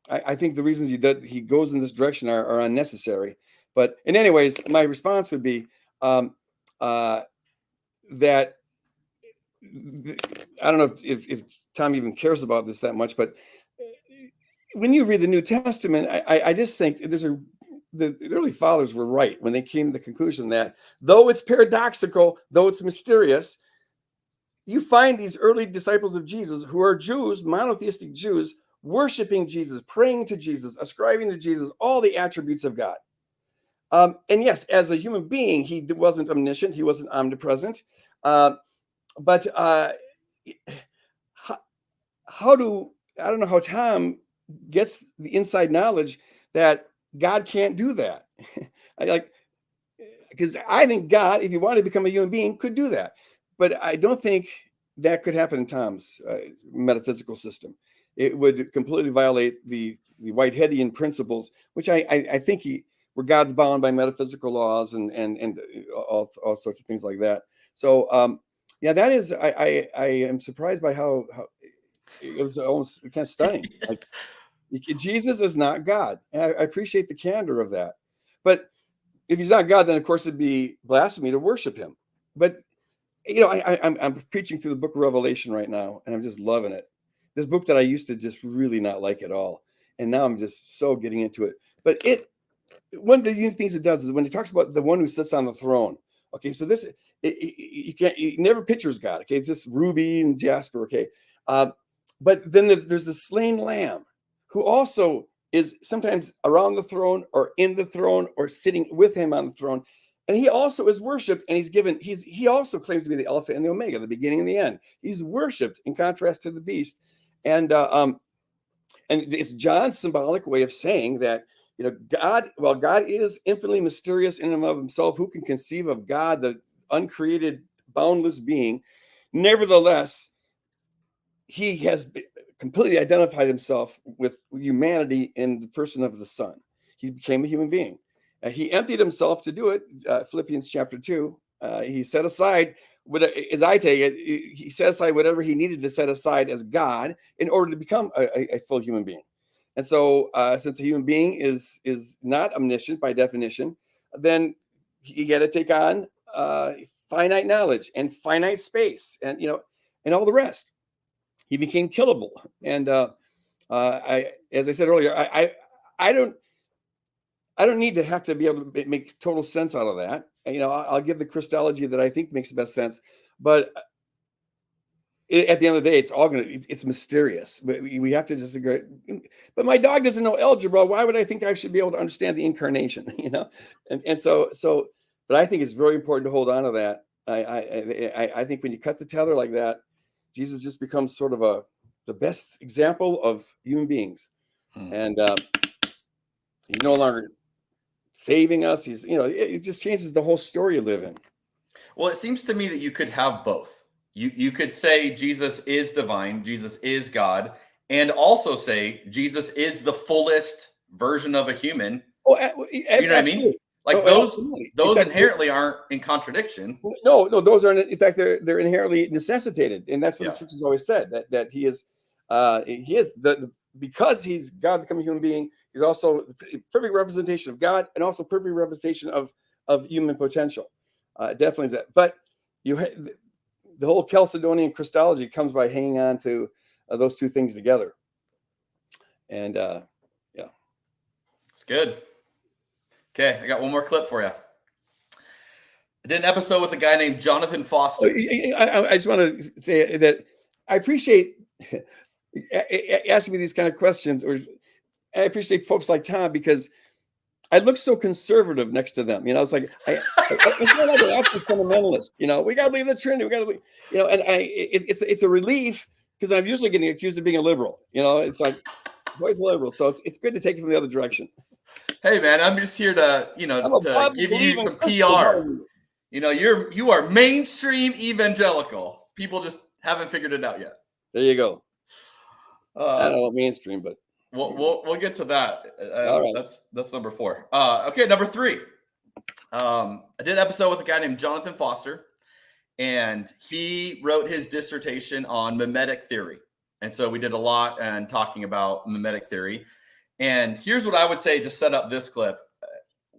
I think the reasons he goes in this direction are unnecessary. But in anyways, my response would be that I don't know if Tom even cares about this that much, but when you read the New Testament, I just think the early fathers were right when they came to the conclusion that though it's paradoxical, though it's mysterious, you find these early disciples of Jesus who are Jews, monotheistic Jews, worshiping Jesus, praying to Jesus, ascribing to Jesus all the attributes of God. And yes, as a human being, he wasn't omniscient, he wasn't omnipresent. But I don't know how Tom gets the inside knowledge that God can't do that. Because I think God, if he wanted to become a human being, could do that. But I don't think that could happen in Tom's metaphysical system. It would completely violate the Whiteheadian principles, which I think where God's bound by metaphysical laws and all sorts of things like that. So yeah, that is I am surprised by how it was almost kind of stunning. Like Jesus is not God, and I appreciate the candor of that. But if he's not God, then of course it'd be blasphemy to worship him. But I'm preaching through the book of Revelation right now, and I'm just loving it. This book that I used to just really not like at all, and now I'm just so getting into it. But one of the unique things it does is when it talks about the one who sits on the throne. Okay, so this you never pictures God. Okay, it's just ruby and jasper. Okay, but then there's the slain lamb, who also is sometimes around the throne or in the throne or sitting with him on the throne. And he also is worshipped, and he also claims to be the Alpha and the Omega, the beginning and the end. He's worshipped in contrast to the beast. And it's John's symbolic way of saying that, God is infinitely mysterious in and of himself. Who can conceive of God, the uncreated, boundless being? Nevertheless, he has completely identified himself with humanity in the person of the Son. He became a human being. He emptied himself to do it. Philippians chapter 2. He set aside, as I take it, he set aside whatever he needed to set aside as God in order to become a full human being. And so, since a human being is not omniscient by definition, then he had to take on finite knowledge and finite space, and and all the rest. He became killable, and as I said earlier, I don't need to have to be able to make total sense out of that. I'll give the Christology that I think makes the best sense, but at the end of the day, it's mysterious. We have to just agree. But my dog doesn't know algebra. Why would I think I should be able to understand the incarnation? And so, but I think it's very important to hold on to that. I think when you cut the tether like that, Jesus just becomes sort of the best example of human beings, and he's no longer saving us. He's it just changes the whole story you live in. Well, it seems to me that you could have both. You could say Jesus is divine, Jesus is God, and also say Jesus is the fullest version of a human. Oh, you know what I mean? Like those inherently aren't in contradiction. No, those aren't. In fact, they're inherently necessitated, and that's what the church has always said, that he is because he's God becoming a human being. He's also the perfect representation of God, and also perfect representation of human potential. Definitely is that. But the whole Chalcedonian Christology comes by hanging on to those two things together. And it's good. Okay, I got one more clip for you. I did an episode with a guy named Jonathan Foster. I just want to say that I appreciate asking me these kind of questions, or I appreciate folks like Tom, because I look so conservative next to them. It's like it's not like an absolute fundamentalist. We got to believe in the Trinity. We got to believe. And it's a relief, because I'm usually getting accused of being a liberal. It's like always liberal. So it's good to take it from the other direction. Hey man, I'm just here to to give you some PR. You are mainstream evangelical. People just haven't figured it out yet. There you go. I don't know what mainstream, but we'll get to that. All right. That's number 4. Okay, number 3. I did an episode with a guy named Jonathan Foster, and he wrote his dissertation on mimetic theory. And so we did a lot and talking about mimetic theory. And here's what I would say to set up this clip.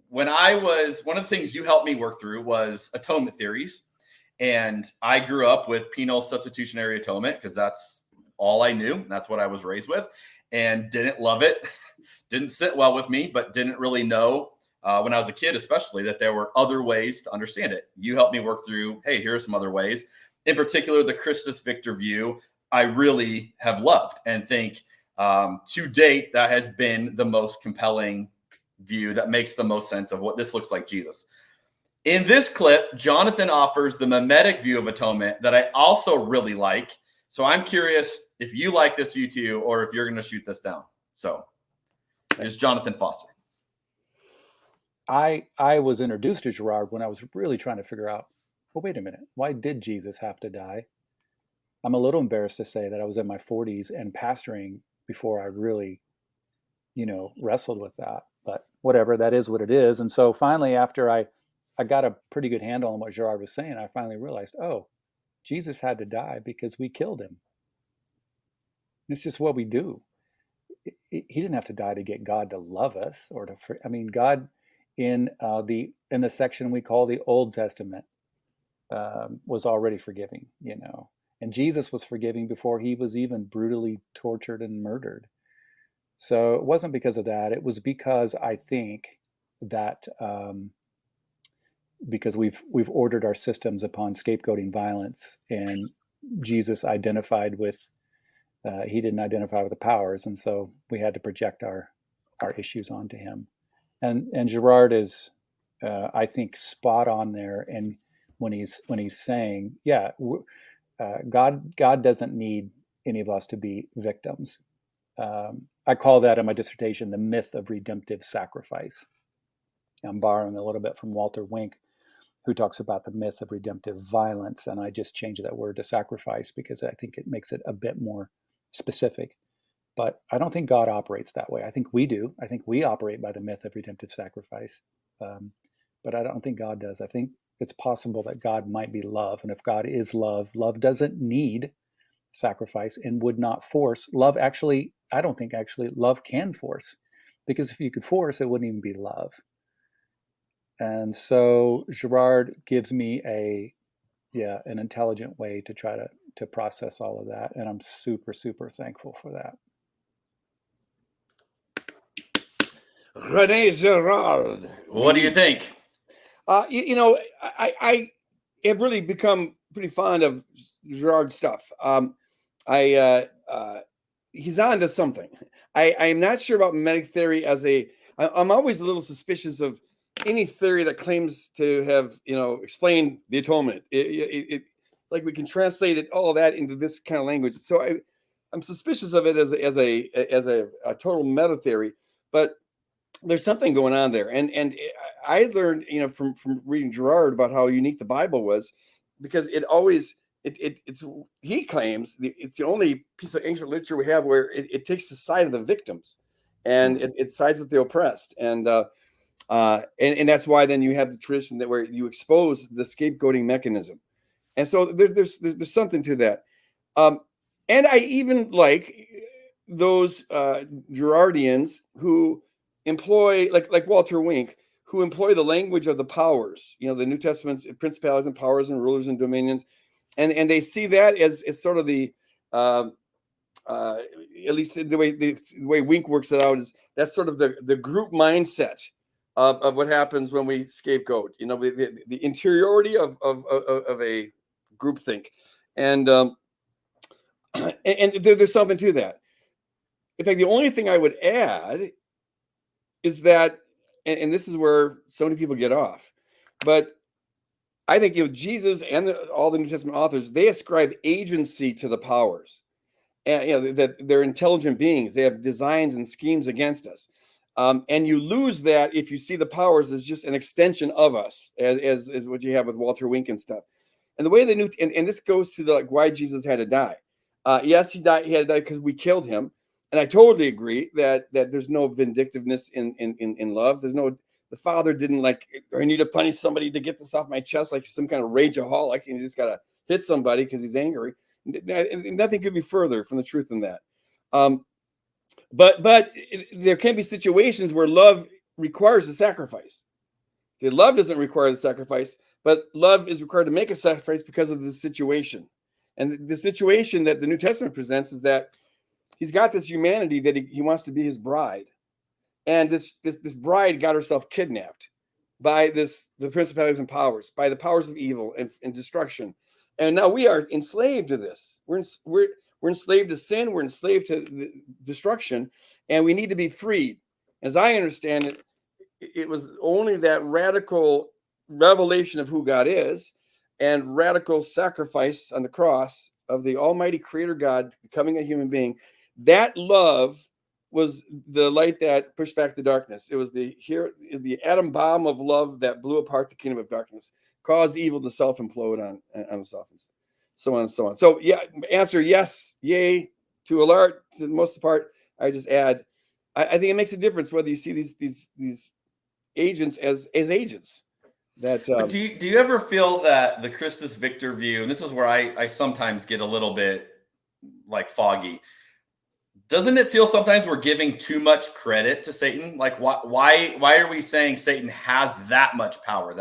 One of the things you helped me work through was atonement theories. And I grew up with penal substitutionary atonement because that's all I knew. That's what I was raised with, and didn't love it. Didn't sit well with me, but didn't really know when I was a kid, especially, that there were other ways to understand it. You helped me work through, hey, here's some other ways. In particular, the Christus Victor view, I really have loved and think to date, that has been the most compelling view that makes the most sense of what this looks like Jesus. In this clip, Jonathan offers the mimetic view of atonement that I also really like. So I'm curious if you like this view too, or if you're going to shoot this down. So here's Jonathan Foster. I was introduced to Gerard when I was really trying to figure out, well, wait a minute, why did Jesus have to die? I'm a little embarrassed to say that I was in my 40s and pastoring before I really, wrestled with that. But whatever, that is what it is. And so finally, after I got a pretty good handle on what Gerard was saying, I finally realized, oh, Jesus had to die because we killed him. It's just what we do. He didn't have to die to get God to love us God in the section we call the Old Testament was already forgiving, and Jesus was forgiving before he was even brutally tortured and murdered. So it wasn't because of that. It was because I think that because we've ordered our systems upon scapegoating violence, and Jesus identified with he didn't identify with the powers, and so we had to project our issues onto him. And Gerard is I think spot on there, and when he's saying, God doesn't need any of us to be victims. I call that in my dissertation the myth of redemptive sacrifice. I'm borrowing a little bit from Walter Wink, who talks about the myth of redemptive violence, and I just changed that word to sacrifice because I think it makes it a bit more specific. But I don't think God operates that way. I think we do. I think we operate by the myth of redemptive sacrifice. But I don't think God does. I think it's possible that God might be love. And if God is love, love doesn't need sacrifice and would not force. Love actually, I don't think actually love can force. Because if you could force, it wouldn't even be love. And so Girard gives me an intelligent way to try to process all of that. And I'm super, super thankful for that. Rene Girard. What do you think? I have really become pretty fond of Girard's stuff. He's on to something. I'm not sure about mimetic theory I'm always a little suspicious of any theory that claims to have, explained the atonement. Like we can translate all of that into this kind of language. So I'm suspicious of it as a total meta theory, but there's something going on there. And I learned, from reading Girard about how unique the Bible was, because he claims it's the only piece of ancient literature we have where it takes the side of the victims and it sides with the oppressed. And that's why then you have the tradition where you expose the scapegoating mechanism. And so there's something to that. And I even like those Girardians who employ, like Walter Wink, who employ the language of the powers, the New Testament principalities and powers and rulers and dominions. And they see that as sort of the, at least the way Wink works it out, is that's sort of the group mindset of what happens when we scapegoat, the interiority of a groupthink. And there's something to that. In fact, the only thing I would add is that, and this is where so many people get off, but I think Jesus and all the New Testament authors, they ascribe agency to the powers, and that they're intelligent beings. They have designs and schemes against us, and you lose that if you see the powers as just an extension of us, as what you have with Walter Wink and stuff. And the way and this goes to why Jesus had to die. Yes, he died. He had to die because we killed him. And I totally agree that there's no vindictiveness in love. The Father didn't I need to punish somebody to get this off my chest, like some kind of rageaholic, and you just got to hit somebody because he's angry. Nothing could be further from the truth than that. But there can be situations where love requires a sacrifice. Love doesn't require the sacrifice, but love is required to make a sacrifice because of the situation. And the situation that the New Testament presents is that he's got this humanity that he wants to be his bride. And this bride got herself kidnapped by the principalities and powers, by the powers of evil and destruction. And now we are enslaved to this. We're enslaved to sin. We're enslaved to the destruction, and we need to be freed. As I understand it, it was only that radical revelation of who God is and radical sacrifice on the cross of the Almighty Creator God becoming a human being. That love was the light that pushed back the darkness. It was the atom bomb of love that blew apart the kingdom of darkness, caused evil to self-implode on itself, and so on and so on. So yeah, answer yes, yay, to the most part. I just add, I think it makes a difference whether you see these agents as agents. That do you ever feel that the Christus Victor view, and this is where I sometimes get a little bit foggy. Doesn't it feel sometimes we're giving too much credit to Satan? Why are we saying Satan has that much power?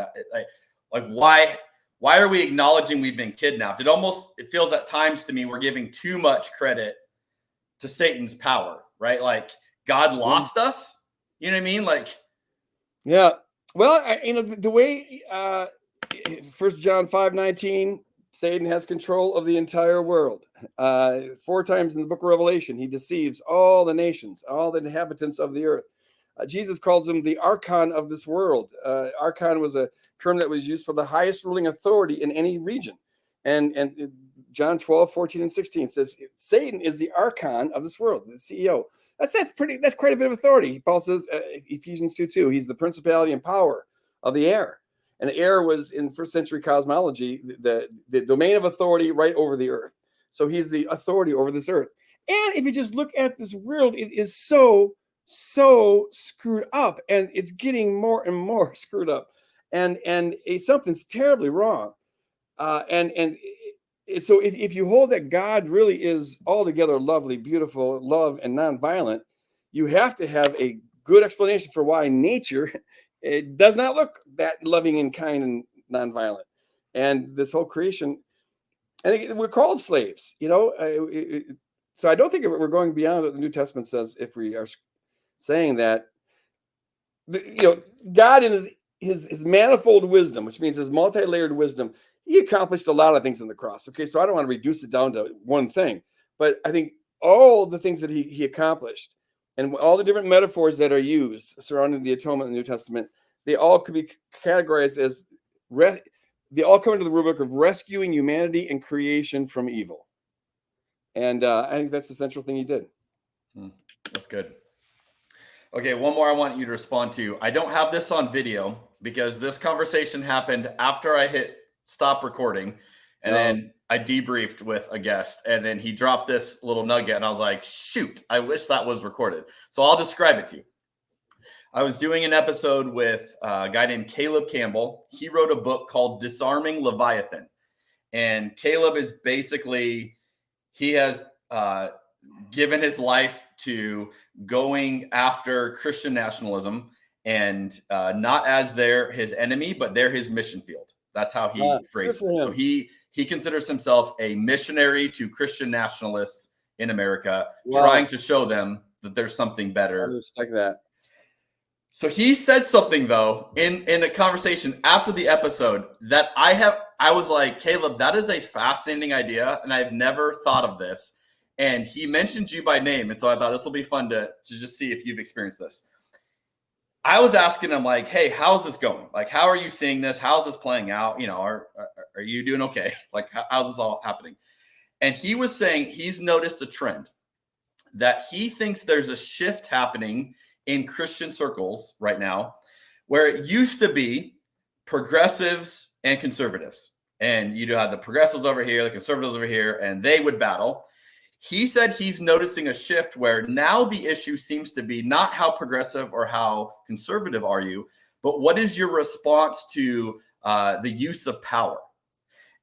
Why are we acknowledging we've been kidnapped? It feels at times to me we're giving too much credit to Satan's power, right? God lost us. You know what I mean? Yeah. Well, the way 1 John 5:19, Satan has control of the entire world. 4 times in the book of Revelation, he deceives all the nations, all the inhabitants of the earth. Jesus calls him the archon of this world. Archon was a term that was used for the highest ruling authority in any region. And John 12:14 and 16 says Satan is the archon of this world, the CEO. That's quite a bit of authority. Paul says, Ephesians 2:2, he's the principality and power of the air. And the air was, in first century cosmology, the domain of authority right over the earth. So he's the authority over this earth. And if you just look at this world, it is so screwed up, and it's getting more and more screwed up. And something's terribly wrong. So if you hold that God really is altogether lovely, beautiful, love, and nonviolent, you have to have a good explanation for why nature it does not look that loving and kind and nonviolent. And this whole creation, and we're called slaves, so I don't think we're going beyond what the New Testament says if we are saying that, God in his manifold wisdom, which means his multi-layered wisdom, he accomplished a lot of things on the cross. Okay, so I don't want to reduce it down to one thing, but I think all the things that he accomplished and all the different metaphors that are used surrounding the atonement in the New Testament, they all could be categorized as they all come into the rubric of rescuing humanity and creation from evil. And I think that's the central thing he did. That's good. Okay, one more I want you to respond to. I don't have this on video because this conversation happened after I hit stop recording, and then I debriefed with a guest, and then he dropped this little nugget, and I was like, shoot, I wish that was recorded. So I'll describe it to you. I was doing an episode with a guy named Caleb Campbell. He wrote a book called Disarming Leviathan. And Caleb is basically, he has given his life to going after Christian nationalism, and not as his enemy, but they're his mission field. That's how he phrases it. So he considers himself a missionary to Christian nationalists in America, trying to show them that there's something better. I respect that. So he said something, though, in a conversation after the episode that I was like, Caleb, that is a fascinating idea, and I've never thought of this. And he mentioned you by name, and so I thought this will be fun to just see if you've experienced this. I was asking him, like, hey, how's this going? Like, how are you seeing this? How's this playing out? Are you doing okay? Like, how's this all happening? And he was saying he's noticed a trend that he thinks there's a shift happening in Christian circles right now, where it used to be progressives and conservatives. And you have the progressives over here, the conservatives over here, and they would battle. He said he's noticing a shift where now the issue seems to be not how progressive or how conservative are you, but what is your response to the use of power?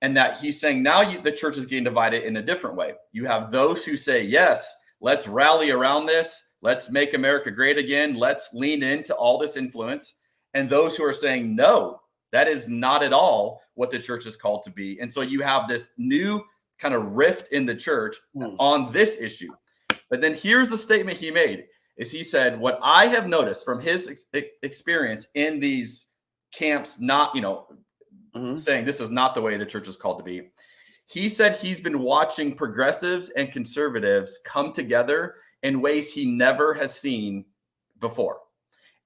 And that he's saying now the church is getting divided in a different way. You have those who say, yes, let's rally around this. Let's make America great again. Let's lean into all this influence. And those who are saying, no, that is not at all what the church is called to be. And so you have this new kind of rift in the church on this issue. But then here's the statement he made, is he said, what I have noticed from his experience in these camps, not, saying this is not the way the church is called to be. He said he's been watching progressives and conservatives come together in ways he never has seen before.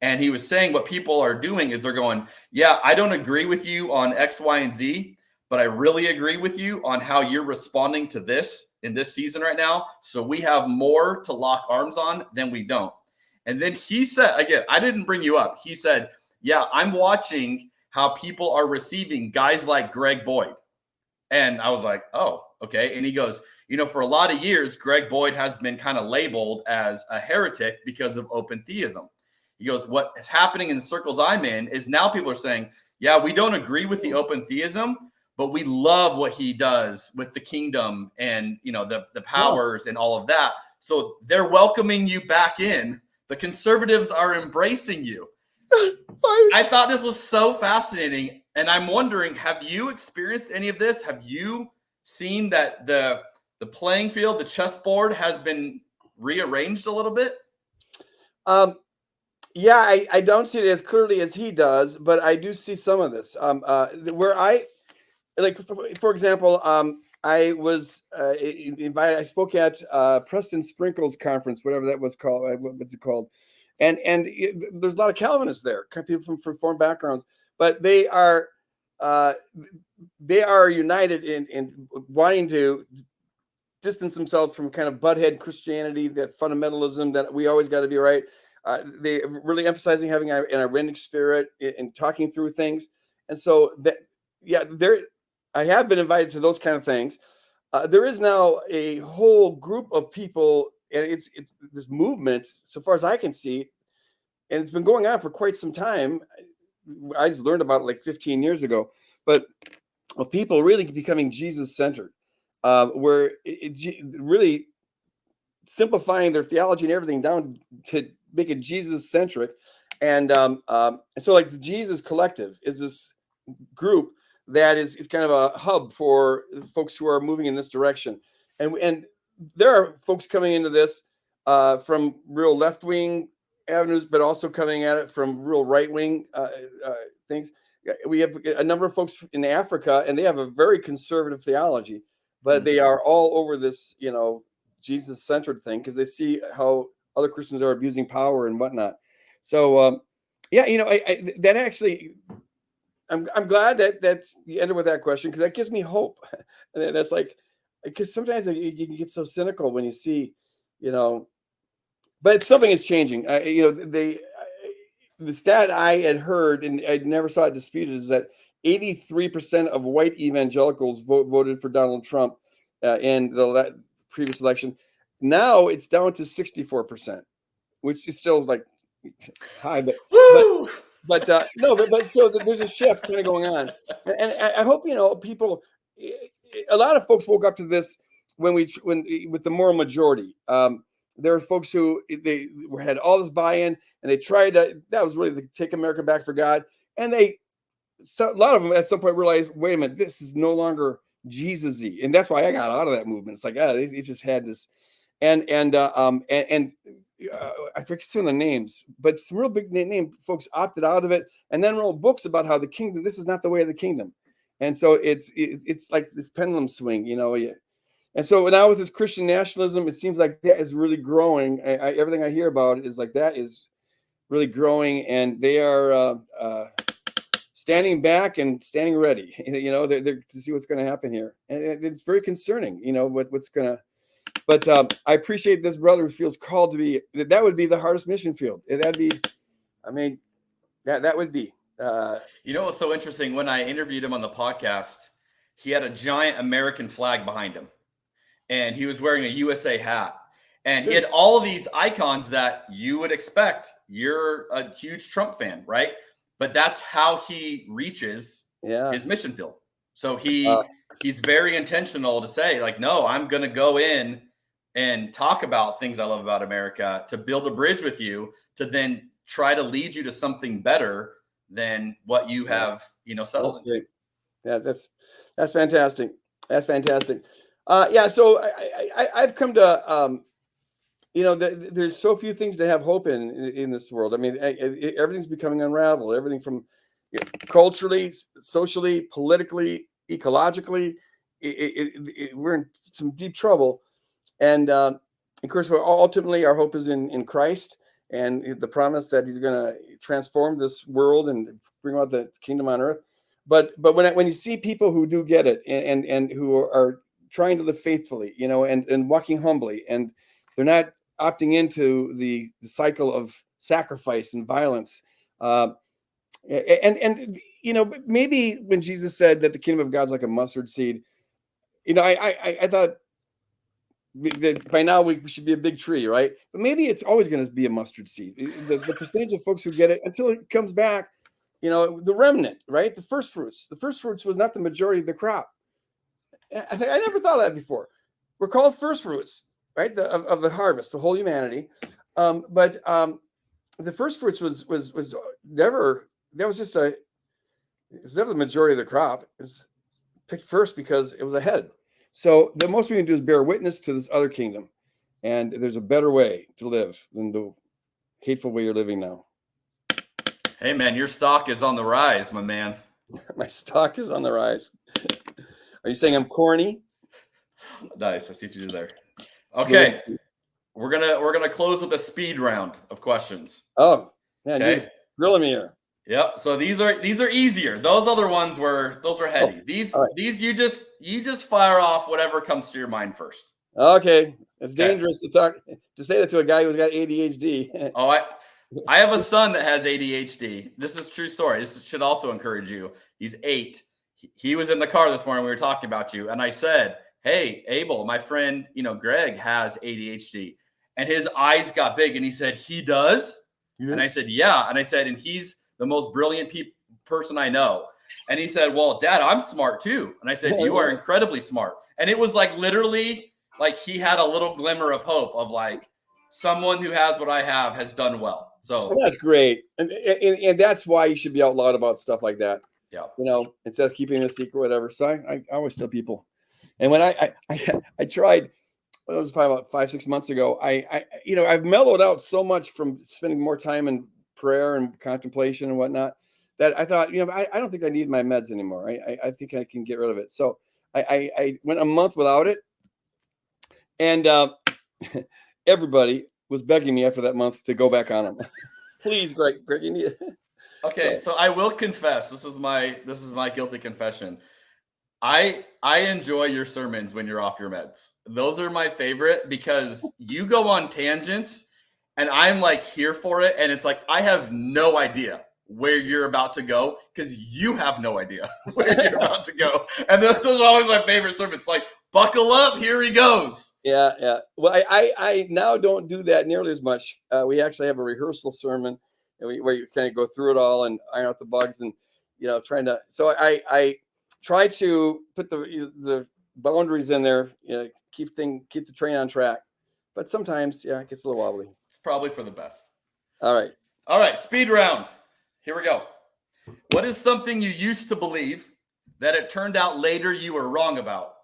And he was saying what people are doing is they're going, yeah, I don't agree with you on X, Y, and Z, but I really agree with you on how you're responding to this in this season right now. So we have more to lock arms on than we don't. And then he said, again, I didn't bring you up. He said, yeah, I'm watching how people are receiving guys like Greg Boyd. And I was like, oh, okay. And he goes, for a lot of years, Greg Boyd has been kind of labeled as a heretic because of open theism. He goes, what is happening in the circles I'm in is now people are saying, yeah, we don't agree with the open theism, but we love what he does with the kingdom and, the powers and all of that. So they're welcoming you back in. The conservatives are embracing you. I thought this was so fascinating. And I'm wondering, have you experienced any of this? Have you seen that the playing field, the chessboard has been rearranged a little bit? Yeah, I don't see it as clearly as he does, but I do see some of this. Where I, like, for example, I was invited. I spoke at Preston Sprinkle's conference, whatever that was called. What's it called? And there's a lot of Calvinists there, people from Reformed backgrounds, but they are united in wanting to distance themselves from kind of butthead Christianity, that fundamentalism that we always got to be right. They really emphasizing having an irenic spirit and talking through things. And so that, yeah, I have been invited to those kind of things. There is now a whole group of people, and it's this movement, so far as I can see, and it's been going on for quite some time. I just learned about it like 15 years ago, but of people really becoming Jesus-centered, where really simplifying their theology and everything down to make it Jesus-centric. And so like the Jesus Collective is this group that is kind of a hub for folks who are moving in this direction. And there are folks coming into this from real left-wing avenues, but also coming at it from real right-wing things. We have a number of folks in Africa, and they have a very conservative theology, but they are all over this, Jesus-centered thing, because they see how other Christians are abusing power and whatnot. So, that actually, I'm glad that you ended with that question, because that gives me hope. And that's like, because sometimes you can get so cynical when you see, but something is changing. The stat I had heard, and I never saw it disputed, is that 83% of white evangelicals voted for Donald Trump in the previous election. Now it's down to 64%, which is still like high, but so there's a shift kind of going on, and I hope people. A lot of folks woke up to this when with the moral majority. There are folks who they had all this buy-in, and they tried to. That was really to take America back for God, and a lot of them at some point realized, wait a minute, this is no longer Jesus-y, and that's why I got out of that movement. It's like, they just had this, and I forget some of the names, but some real big name folks opted out of it, and then wrote books about how the kingdom. This is not the way of the kingdom, and so it's like this pendulum swing, And so now with this Christian nationalism, it seems like that is really growing. Everything I hear about is like that is really growing, and they are standing back and standing ready. They're to see what's going to happen here, and it's very concerning. What's going to. But I appreciate this brother who feels called to be. That would be the hardest mission field. That'd be. I mean, that would be. What's so interesting? When I interviewed him on the podcast, he had a giant American flag behind him. And he was wearing a USA hat, and he had all of these icons that you would expect. You're a huge Trump fan, right? But that's how he reaches his mission field. So he's very intentional to say, like, no, I'm going to go in and talk about things I love about America, to build a bridge with you, to then try to lead you to something better than what you have, settled into. Yeah, that's fantastic. That's fantastic. So I've come to, there's so few things to have hope in this world. I mean, everything's becoming unraveled. Everything from culturally, socially, politically, ecologically, we're in some deep trouble. And of course, ultimately our hope is in Christ and the promise that He's going to transform this world and bring about the kingdom on earth. But when you see people who do get it and who are trying to live faithfully, and walking humbly, and they're not opting into the cycle of sacrifice and violence. Maybe when Jesus said that the kingdom of God's like a mustard seed, I thought that by now we should be a big tree, right? But maybe it's always going to be a mustard seed. The percentage of folks who get it until it comes back, the remnant, right? The first fruits was not the majority of the crop. I never thought of that before. We're called first fruits, right? Of the harvest, the whole humanity. But the first fruits was never. That was just it was never the majority of the crop. It was picked first because it was ahead. So the most we can do is bear witness to this other kingdom, and there's a better way to live than the hateful way you're living now. Hey man, your stock is on the rise, my man. My stock is on the rise. Are you saying I'm corny? Nice. I see what you did there. Okay. We're gonna close with a speed round of questions. Oh, man, you're grilling me here. Yep. So these are easier. Those other ones were heady. These you just fire off whatever comes to your mind first. Okay, it's dangerous to say that to a guy who's got ADHD. Oh, I have a son that has ADHD. This is a true story. This should also encourage you. He's 8. He was in the car this morning. We were talking about you, and I said, "Hey, Abel, my friend, Greg has ADHD," and his eyes got big, and he said, "He does?" And I said, "Yeah," and I said, "And he's the most brilliant person I know." And he said, "Well, Dad, I'm smart too." And I said, "You are incredibly smart." And it was like literally like he had a little glimmer of hope of like someone who has what I have has done well. So that's great. And that's why you should be out loud about stuff like that. Yeah. Instead of keeping it a secret, whatever. So I always tell people. And when I tried, it was probably about 5-6 months ago. I've mellowed out so much from spending more time in prayer and contemplation and whatnot that I thought, I don't think I need my meds anymore. I think I can get rid of it. So I went a month without it, and everybody was begging me after that month to go back on them. Please, Greg, you need it. Okay, so I will confess. This is my guilty confession. I enjoy your sermons when you're off your meds. Those are my favorite because you go on tangents and I'm like here for it. And it's like, I have no idea where you're about to go because you have no idea where you're about to go. And those are always my favorite sermons. Like, buckle up, here he goes. Yeah. Well, I now don't do that nearly as much. We actually have a rehearsal sermon where you kind of go through it all and iron out the bugs and, so I try to put the boundaries in there, keep the train on track. But sometimes, it gets a little wobbly. It's probably for the best. All right. Speed round. Here we go. What is something you used to believe that it turned out later you were wrong about?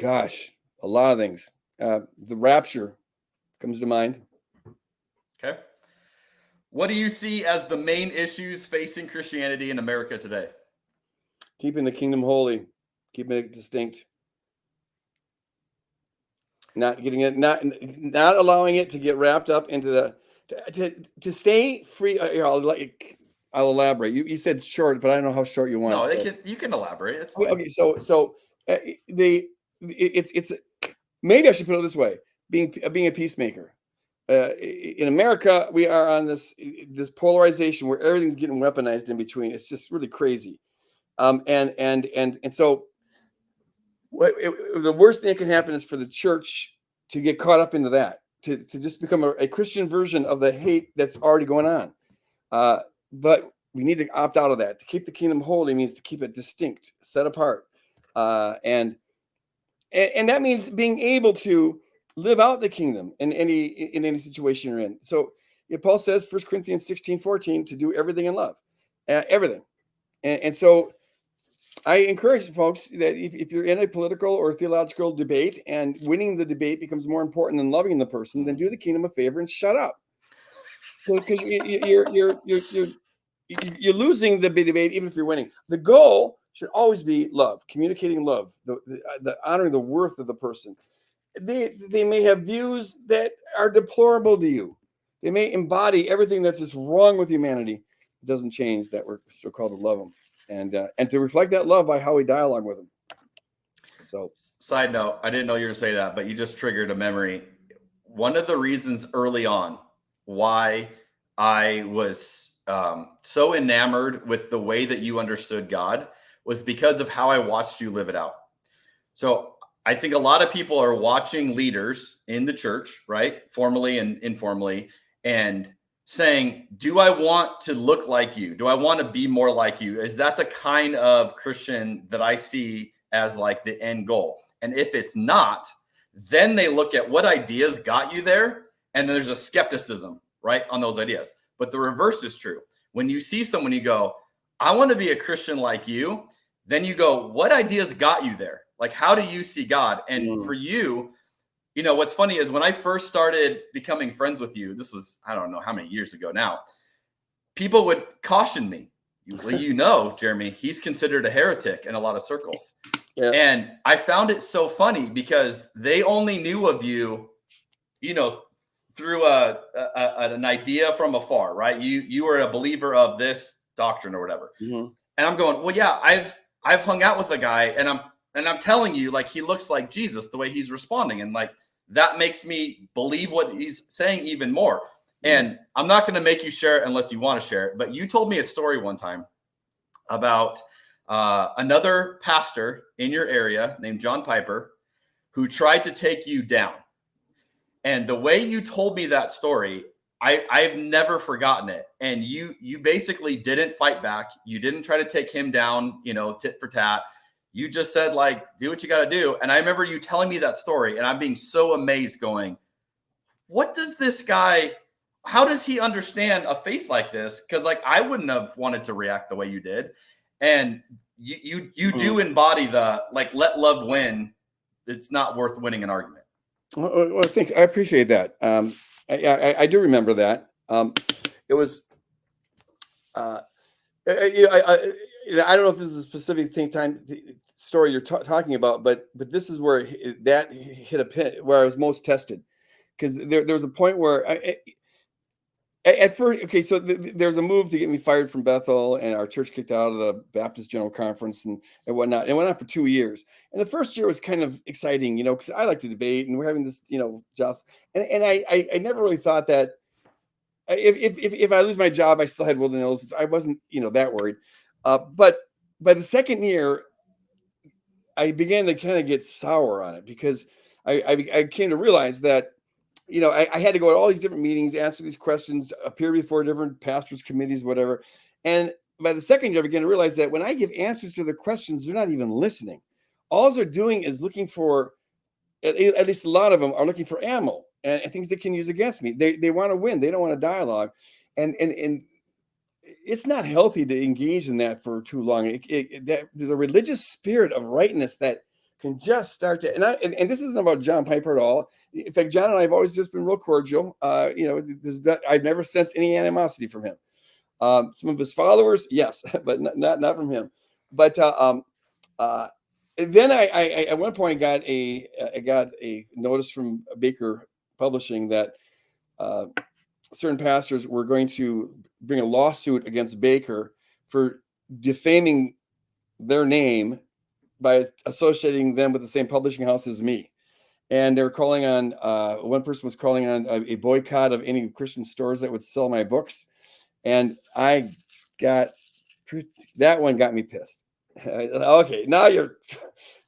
Gosh, a lot of things. The rapture comes to mind. Okay. What do you see as the main issues facing Christianity in America today? Keeping the kingdom holy, keeping it distinct, not allowing it to get wrapped up into to stay free. I'll elaborate. You said short, but I don't know how short you want. No, you can elaborate. It's fine. Okay. So it's maybe I should put it this way: being a peacemaker. In America, we are on this polarization where everything's getting weaponized in between. It's just really crazy. And so the worst thing that can happen is for the church to get caught up into that, to just become a Christian version of the hate that's already going on. But we need to opt out of that. To keep the kingdom holy means to keep it distinct, set apart. And that means being able to live out the kingdom in any situation you're in. So Paul says, 1 Corinthians 16:14, to do everything in love, everything. And so I encourage folks that if you're in a political or theological debate and winning the debate becomes more important than loving the person, then do the kingdom a favor and shut up. Because you're losing the debate even if you're winning. The goal should always be love, communicating love, the honoring the worth of the person. They may have views that are deplorable to you. They may embody everything that's just wrong with humanity. It doesn't change that we're still called to love them and to reflect that love by how we dialogue with them. So, side note, I didn't know you were going to say that, but you just triggered a memory. One of the reasons early on why I was so enamored with the way that you understood God was because of how I watched you live it out. So I think a lot of people are watching leaders in the church, right, formally and informally, and saying, do I want to look like you? Do I want to be more like you? Is that the kind of Christian that I see as like the end goal? And if it's not, then they look at what ideas got you there. And then there's a skepticism, right, on those ideas. But the reverse is true. When you see someone, you go, I want to be a Christian like you. Then you go, what ideas got you there? Like, how do you see God? And for you, what's funny is when I first started becoming friends with you, this was, I don't know how many years ago now, people would caution me. Jeremy, he's considered a heretic in a lot of circles. Yeah. And I found it so funny because they only knew of you, through an idea from afar, right? You were a believer of this doctrine or whatever. Mm-hmm. And I'm going, well, yeah, I've hung out with a guy and And I'm telling you, like, he looks like Jesus the way he's responding. And like, that makes me believe what he's saying even more. And I'm not going to make you share it unless you want to share it. But you told me a story one time about another pastor in your area named John Piper who tried to take you down. And the way you told me that story, I've never forgotten it. And you basically didn't fight back. You didn't try to take him down, tit for tat. You just said, like, do what you got to do. And I remember you telling me that story, and I'm being so amazed going, what does this guy, how does he understand a faith like this? Because like, I wouldn't have wanted to react the way you did. And you do embody the, like, let love win. It's not worth winning an argument. Well, thanks. I appreciate that. I do remember that. It was, I don't know if this is a specific story you're talking about, but this is where that hit a pin where I was most tested, because there was a point where at first, okay, so there's a move to get me fired from Bethel, and our church kicked out of the Baptist General Conference and whatnot. It went on for 2 years. And the first year was kind of exciting, because I like to debate, and we're having this, just, and I never really thought that if I lose my job, I still had Woodland Hills. I wasn't, that worried. But by the second year, I began to kind of get sour on it, because I came to realize that, I had to go to all these different meetings, answer these questions, appear before different pastors' committees, whatever. And by the second year, I began to realize that when I give answers to their questions, they're not even listening. All they're doing is looking for, at least a lot of them are looking for ammo and things they can use against me. They want to win. They don't want to dialogue. And it's not healthy to engage in that for too long. There's a religious spirit of rightness that can just start to, and this isn't about John Piper at all. In fact, John and I have always just been real cordial. I've never sensed any animosity from him. Some of his followers, yes, but not from him. But then I at one point I got a notice from Baker Publishing that certain pastors were going to bring a lawsuit against Baker for defaming their name by associating them with the same publishing house as me. And they're calling on, one person was calling on a boycott of any Christian stores that would sell my books. And that one got me pissed. Okay, now you're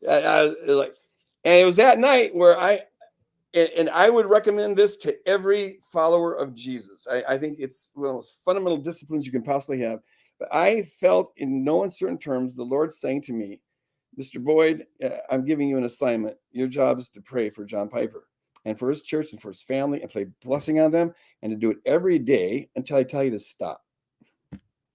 like, and it was that night where I would recommend this to every follower of Jesus. I think it's one of the most fundamental disciplines you can possibly have. But I felt in no uncertain terms, the Lord saying to me, Mr. Boyd, I'm giving you an assignment. Your job is to pray for John Piper and for his church and for his family, and play blessing on them, and to do it every day until I tell you to stop.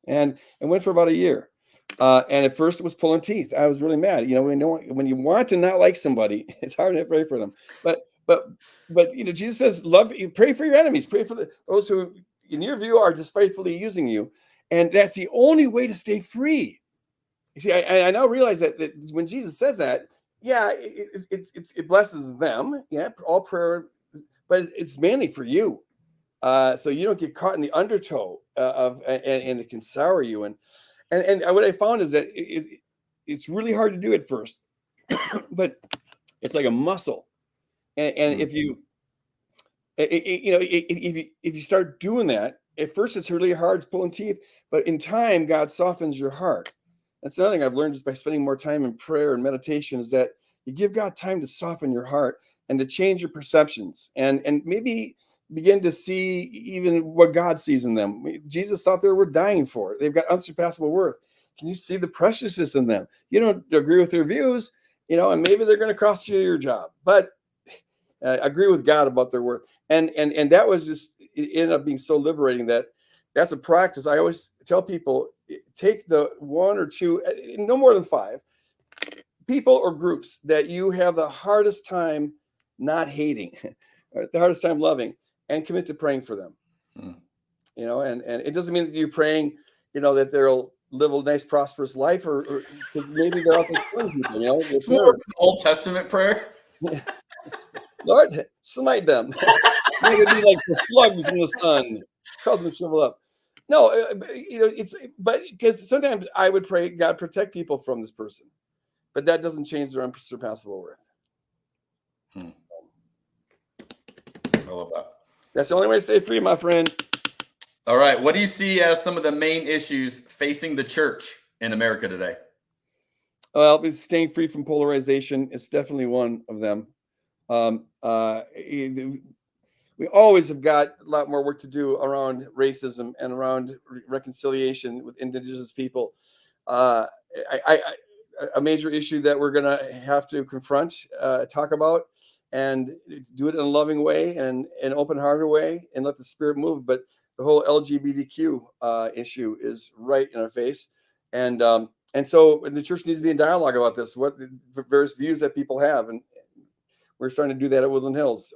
And it went for about a year. And at first it was pulling teeth. I was really mad. When you want to not like somebody, it's hard to pray for them. But Jesus says, pray for your enemies, pray for those who, in your view, are despitefully using you. And that's the only way to stay free. You see, I now realize that when Jesus says that, yeah, it blesses them, yeah, all prayer, but it's mainly for you, so you don't get caught in the undertow and it can sour you. And what I found is that it's really hard to do at first, but it's like a muscle, and if you start doing that, at first it's really hard, it's pulling teeth, but in time God softens your heart. That's another thing I've learned just by spending more time in prayer and meditation, is that you give God time to soften your heart and to change your perceptions and maybe begin to see even what God sees in them. Jesus thought they were dying for it. They've got unsurpassable worth. Can you see the preciousness in them? You don't agree with their views, and maybe they're going to cost you your job, but agree with God about their worth. And that was just, it ended up being so liberating that that's a practice. I always tell people, take the one or two, no more than 5 people or groups that you have the hardest time not hating, or the hardest time loving, and commit to praying for them. And it doesn't mean that you're praying, that they'll live a nice, prosperous life, or because maybe they're out there killing people. It's more of an Old Testament prayer. Lord, smite them. Maybe it'd be like the slugs in the sun. Cause them to shrivel up. No, but because sometimes I would pray, God, protect people from this person, but that doesn't change their unsurpassable worth. I love that. That's the only way to stay free, my friend. All right. What do you see as some of the main issues facing the church in America today? Well, it's staying free from polarization is definitely one of them. We always have got a lot more work to do around racism and around reconciliation with indigenous people. A major issue that we're going to have to confront, talk about, and do it in a loving way and an open-hearted way, and let the Spirit move. But the whole LGBTQ issue is right in our face, and so the church needs to be in dialogue about this. What the various views that people have, and we're starting to do that at Woodland Hills.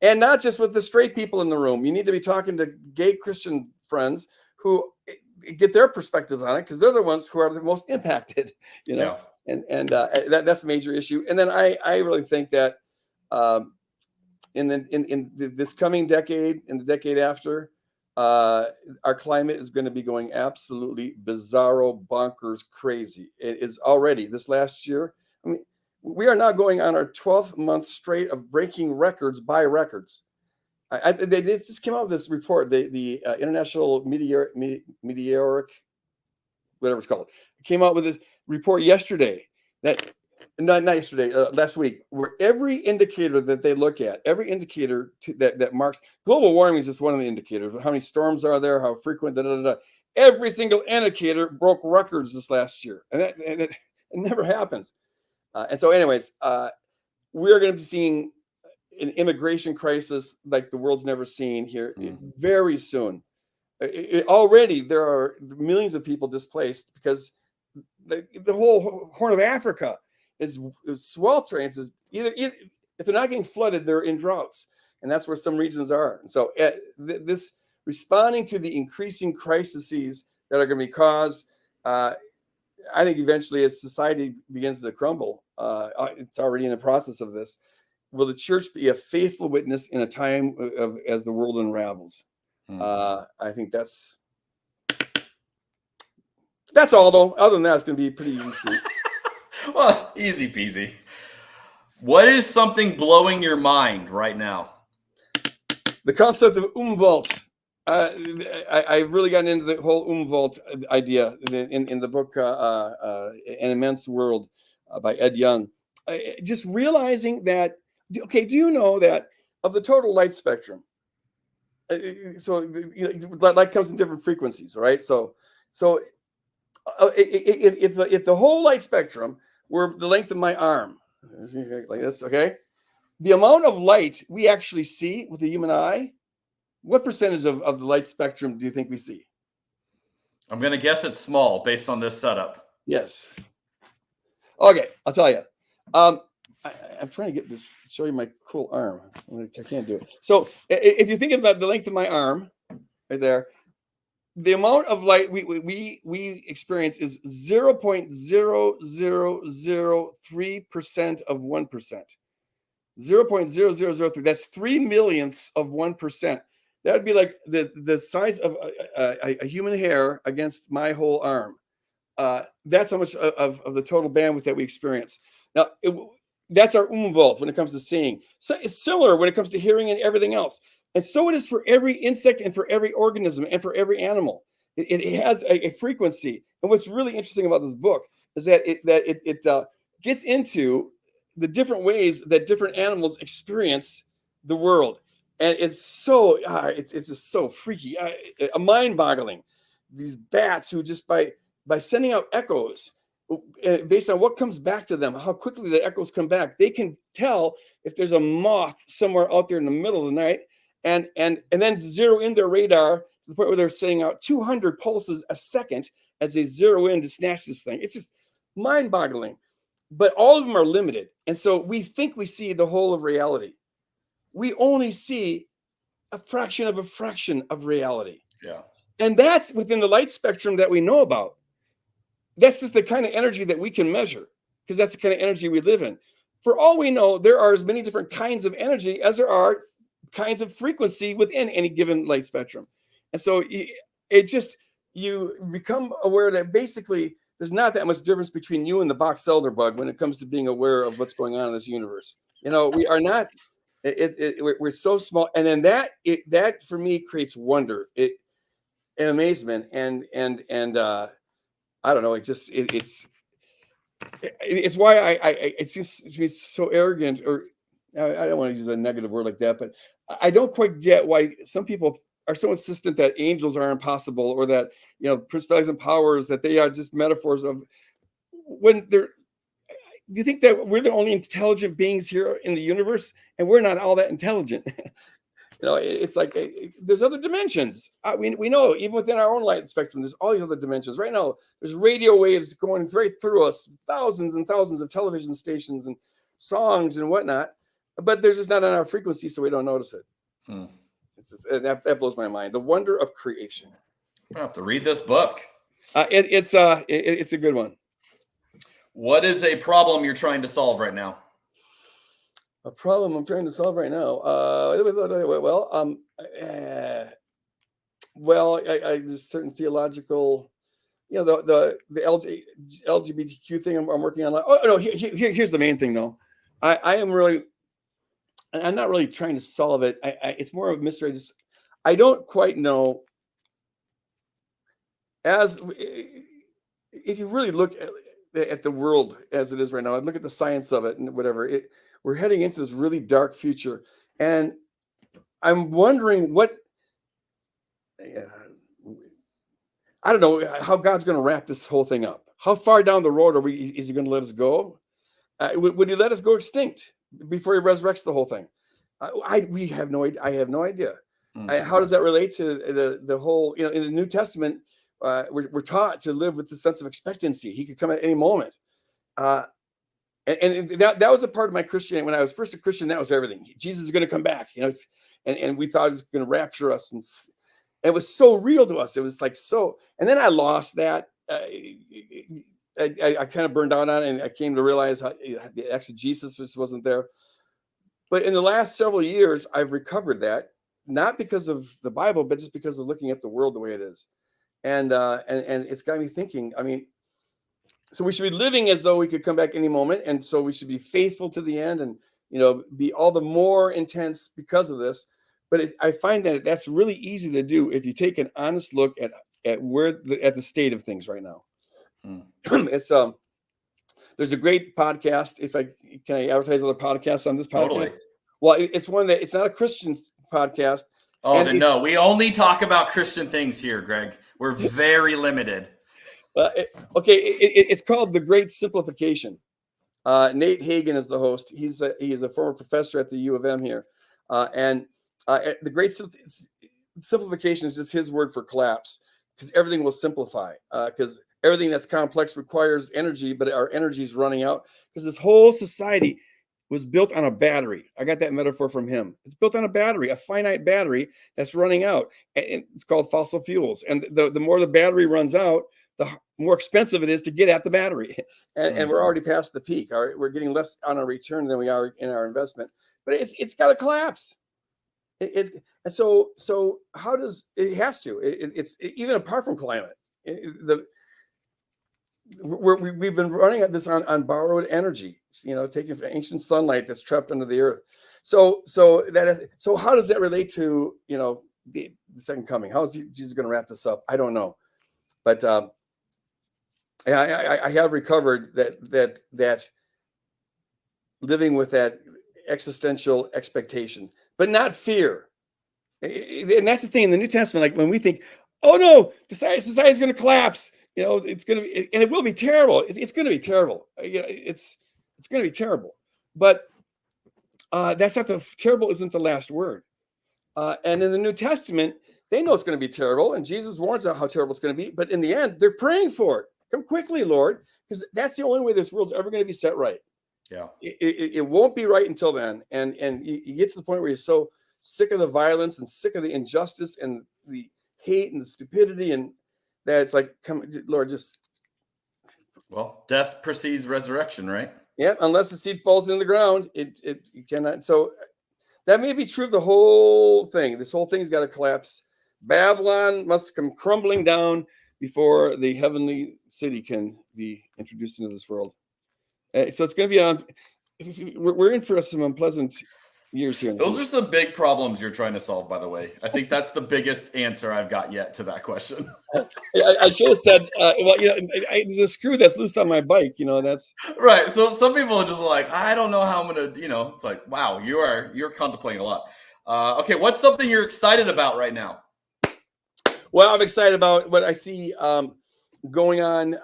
And not just with the straight people in the room. You need to be talking to gay Christian friends who get their perspectives on it, because they're the ones who are the most impacted, you know. Yeah. And that's a major issue. And then I really think that in this coming decade, in the decade after, our climate is going to be going absolutely bizarro, bonkers, crazy. It is already this last year. I mean, we are now going on our 12th month straight of breaking records by records. They just came out with this report, the International Meteoric, whatever it's called, came out with this report yesterday, that not yesterday, last week, where every indicator that they look at, every indicator that marks global warming is just one of the indicators. How many storms are there? How frequent? Every single indicator broke records this last year, and it never happens. And so, anyways, we're going to be seeing an immigration crisis like the world's never seen here very soon. Already, there are millions of people displaced because the whole Horn of Africa is sweltering. Either if they're not getting flooded, they're in droughts, and that's where some regions are. And so, this responding to the increasing crises that are going to be caused. I think eventually, as society begins to crumble, it's already in the process of this. Will the church be a faithful witness in a time as the world unravels? I think that's all, though. Other than that, it's going to be pretty easy. Well, easy peasy. What is something blowing your mind right now? The concept of Umwelt. I've really gotten into the whole Umwelt idea in the book An Immense World by Ed Young. Just realizing that, okay, do you know that of the total light spectrum, light comes in different frequencies, right? So if the whole light spectrum were the length of my arm, like this, okay, the amount of light we actually see with the human eye, what percentage of the light spectrum do you think we see? I'm going to guess it's small based on this setup. Yes. Okay, I'll tell you. I'm trying to get this, show you my cool arm. I can't do it. So if you think about the length of my arm, right there, the amount of light we experience is 0.0003% of 1%. 0.0003. That's 3 millionths of 1%. That would be like the size of a human hair against my whole arm. That's how much of the total bandwidth that we experience. Now, that's our Umwelt when it comes to seeing. So it's similar when it comes to hearing and everything else. And so it is for every insect and for every organism and for every animal. It has a frequency. And what's really interesting about this book is that it gets into the different ways that different animals experience the world. And it's so, it's just so freaky, mind-boggling. These bats who just by sending out echoes, based on what comes back to them, how quickly the echoes come back, they can tell if there's a moth somewhere out there in the middle of the night, and then zero in their radar to the point where they're sending out 200 pulses a second as they zero in to snatch this thing. It's just mind-boggling. But all of them are limited. And so we think we see the whole of reality. We only see a fraction of reality. Yeah. And that's within the light spectrum that we know about. That's just the kind of energy that we can measure, because that's the kind of energy we live in. For all we know, there are as many different kinds of energy as there are kinds of frequency within any given light spectrum. And so you become aware that basically there's not that much difference between you and the box elder bug when it comes to being aware of what's going on in this universe. We are not. We're so small, and then that for me creates wonder, and amazement, and I don't know. It's why it seems to be so arrogant, or I don't want to use a negative word like that, but I don't quite get why some people are so insistent that angels are impossible, or that principalities and powers, that they are just metaphors of, when they're. Do you think that we're the only intelligent beings here in the universe, and we're not all that intelligent? It's like there's other dimensions. We know, even within our own light spectrum, there's all these other dimensions. Right now, there's radio waves going right through us, thousands and thousands of television stations and songs and whatnot, but they're just not on our frequency, so we don't notice it. That blows my mind. The wonder of creation. I have to read this book. It's a good one. What is a problem you're trying to solve right now? A problem I'm trying to solve right now. There's certain theological, the LGBTQ thing I'm working on. Oh no, here's the main thing though. I'm not really trying to solve it. It's more of a mystery. I don't quite know. If you really look at the world as it is right now, I look at the science of it and whatever, we're heading into this really dark future, and I'm wondering I don't know how God's going to wrap this whole thing up. How far down the road is he going to let us go? Would he let us go extinct before he resurrects the whole thing? We have no idea. I have no idea. How does that relate to the whole, in the New Testament, we're taught to live with the sense of expectancy. He could come at any moment. And that was a part of my Christianity. When I was first a Christian, that was everything. Jesus is going to come back, and we thought he was going to rapture us. And it was so real to us. It was like so. And then I lost that. I kind of burned out on it, and I came to realize how the exegesis just wasn't there. But in the last several years, I've recovered that, not because of the Bible, but just because of looking at the world the way it is. And it's got me thinking, so we should be living as though we could come back any moment. And so we should be faithful to the end, and, be all the more intense because of this. But I find that that's really easy to do if you take an honest look at the state of things right now. It's there's a great podcast. Can I advertise other podcasts on this podcast? Totally. Well, it's one that it's not a Christian podcast. Oh, then no, we only talk about Christian things here, Greg. We're very limited. It's called The Great Simplification. Nate Hagen is the host. He is a former professor at the U of M here, and the Great Simplification is just his word for collapse, because everything will simplify. Because everything that's complex requires energy, but our energy is running out. Because this whole society was built on a battery. I got that metaphor from him. It's built on a battery, a finite battery that's running out. And it's called fossil fuels. And the more the battery runs out, the more expensive it is to get at the battery. And we're already past the peak. All right, we're getting less on our return than we are in our investment. But it's got to collapse. And so how does it has to? It's even apart from climate. We've been running at this on borrowed energy, taking from ancient sunlight that's trapped under the earth. So how does that relate to the second coming? How is Jesus going to wrap this up? I don't know, but I have recovered that living with that existential expectation, but not fear. And that's the thing in the New Testament. Like when we think, oh no, society is going to collapse. It's going to be, and it will be terrible. It's going to be terrible. It's going to be terrible. But that's not terrible isn't the last word. And in the New Testament, they know it's going to be terrible, and Jesus warns out how terrible it's going to be. But in the end, they're praying for it. Come quickly, Lord, because that's the only way this world's ever going to be set right. Yeah, it won't be right until then. And you get to the point where you're so sick of the violence and sick of the injustice and the hate and the stupidity, and that it's like, come, Lord, just. Well, death precedes resurrection, right? Yeah, unless the seed falls in the ground, you cannot. So that may be true of the whole thing. This whole thing's got to collapse. Babylon must come crumbling down. before the heavenly city can be introduced into this world. So it's going to be on. We're in for some unpleasant years here. Those are some big problems you're trying to solve, by the way. I think that's the biggest answer I've got yet to that question. I should have said, well, there's a screw that's loose on my bike. That's right. So some people are just like, I don't know how I'm going to, it's like, wow, you're contemplating a lot. Okay. What's something you're excited about right now? Well, I'm excited about what I see going on,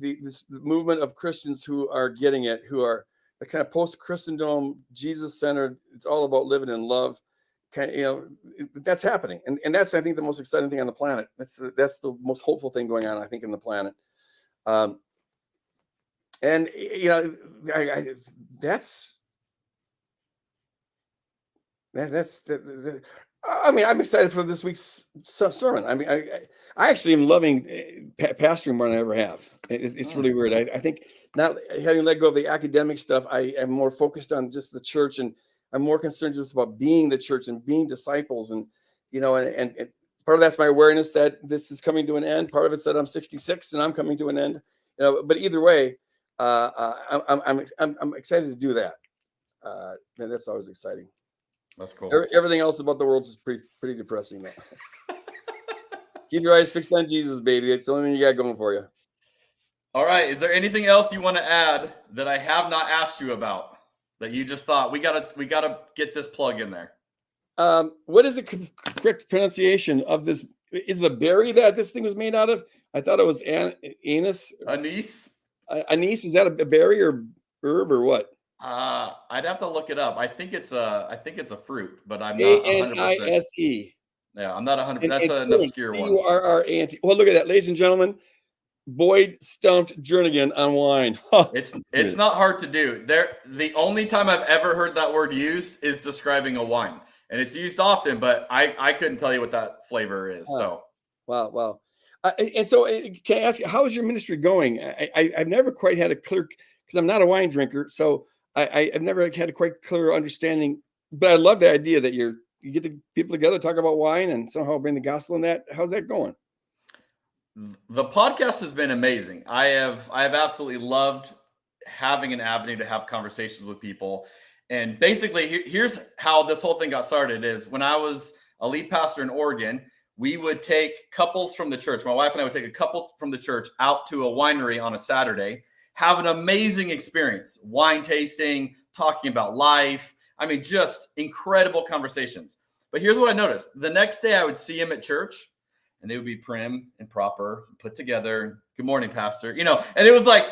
this movement of Christians who are getting it, who are the kind of post-Christendom, Jesus-centered. It's all about living in love. That's happening, and that's, I think, the most exciting thing on the planet. That's the most hopeful thing going on, I think, in the planet. I'm excited for this week's sermon. I mean, I actually am loving pastoring more than I ever have. It's really weird. I think not having let go of the academic stuff, I am more focused on just the church, and I'm more concerned just about being the church and being disciples. And and part of that's my awareness that this is coming to an end. Part of it's that I'm 66 and I'm coming to an end. But either way, I'm excited to do that. And that's always exciting. That's cool. Everything else about the world is pretty depressing, though. Keep your eyes fixed on Jesus, baby. It's the only thing you got going for you. All right. Is there anything else you want to add that I have not asked you about that you just thought we gotta get this plug in there? What is the correct pronunciation of this? Is it a berry that this thing was made out of? I thought it was anise. Anise. Anise, is that a berry or herb or what? I'd have to look it up. I think it's a fruit, but I'm not 100%. ANISE. Yeah, I'm not 100%. That's an obscure one. CURRANT. Well, look at that, ladies and gentlemen. Boyd stumped Jernigan on wine. It's not hard to do. The only time I've ever heard that word used is describing a wine, and it's used often, but I couldn't tell you what that flavor is. So wow. And so, can I ask you, how is your ministry going? I've never quite had a clear, because I'm not a wine drinker, so I've never had a quite clear understanding. But I love the idea that you get the people together, talk about wine, and somehow bring the gospel in that. How's that going? The podcast has been amazing. I have absolutely loved having an avenue to have conversations with people. And basically, here's how this whole thing got started is when I was a lead pastor in Oregon, we would take couples from the church. My wife and I would take a couple from the church out to a winery on a Saturday, have an amazing experience, wine tasting, talking about life. I mean, just incredible conversations. But here's what I noticed. The next day I would see him at church, and they would be prim and proper, put together. Good morning, pastor. And it was like,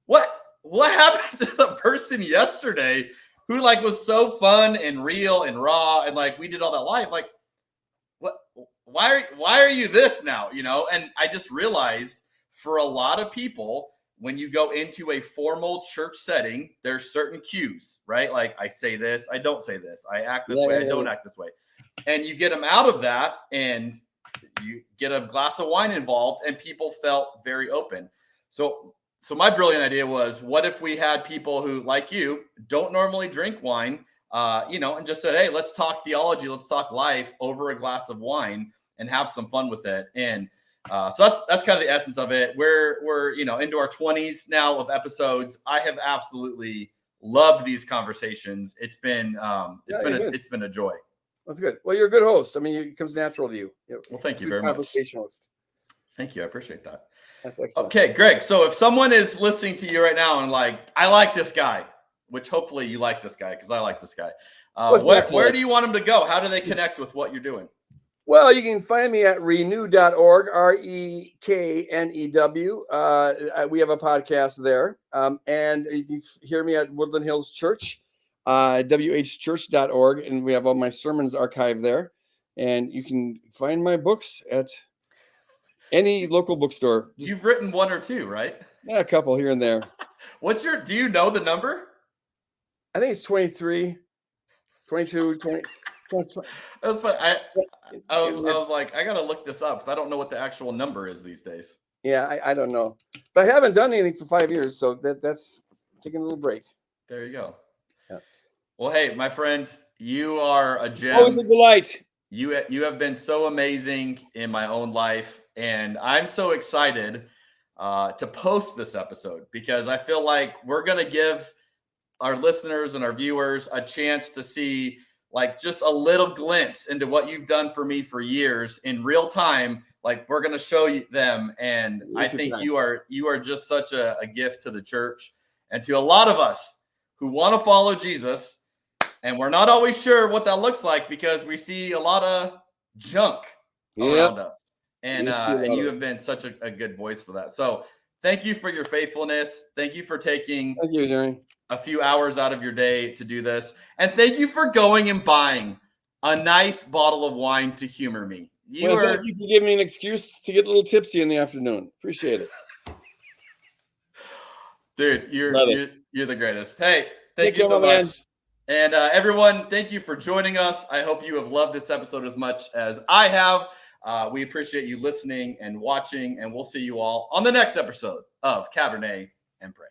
what happened to the person yesterday who was so fun and real and raw and we did all that life? Why are you this now? And I just realized for a lot of people, when you go into a formal church setting, there's certain cues, right? Like I say this, I don't say this. I act this way, I don't act this way. And you get them out of that and you get a glass of wine involved and people felt very open. So my brilliant idea was, what if we had people who, like you, don't normally drink wine, and just said, hey, let's talk theology, let's talk life over a glass of wine and have some fun with it. And so that's kind of the essence of it. We're into our 20s now of episodes. I have absolutely loved these conversations. It's been a joy. That's good. Well, you're a good host. I mean, it comes natural to you. Well, thank you very much. Conversationalist. Thank you. I appreciate that. That's excellent. Okay, Greg. So if someone is listening to you right now and I like this guy, which hopefully you like this guy because I like this guy. Where do you want them to go? How do they connect with what you're doing? Well, you can find me at renew.org, REKNEW. We have a podcast there. And you can hear me at Woodland Hills Church, whchurch.org. And we have all my sermons archived there. And you can find my books at any local bookstore. You've written one or two, right? Yeah, a couple here and there. Do you know the number? I think it's 23, 22, 20. That's fun. I was like, I gotta look this up because I don't know what the actual number is these days. Yeah, I don't know, but I haven't done anything for 5 years, so that's taking a little break. There you go. Yeah. Well, hey, my friend, you are a gem. Always a delight. You have been so amazing in my own life, And I'm so excited to post this episode because I feel like we're going to give our listeners and our viewers a chance to see like just a little glimpse into what you've done for me for years in real time. Like we're going to show you them. And I think you are just such a gift to the church and to a lot of us who want to follow Jesus. And we're not always sure what that looks like because we see a lot of junk around us. And you have been such a good voice for that. So thank you for your faithfulness. Thank you for taking a few hours out of your day to do this. And thank you for going and buying a nice bottle of wine to humor me. Thank you for giving me an excuse to get a little tipsy in the afternoon. Appreciate it. Dude, you're the greatest. Hey, thank you so much. And everyone, thank you for joining us. I hope you have loved this episode as much as I have. We appreciate you listening and watching, and we'll see you all on the next episode of Cabernet and Pray.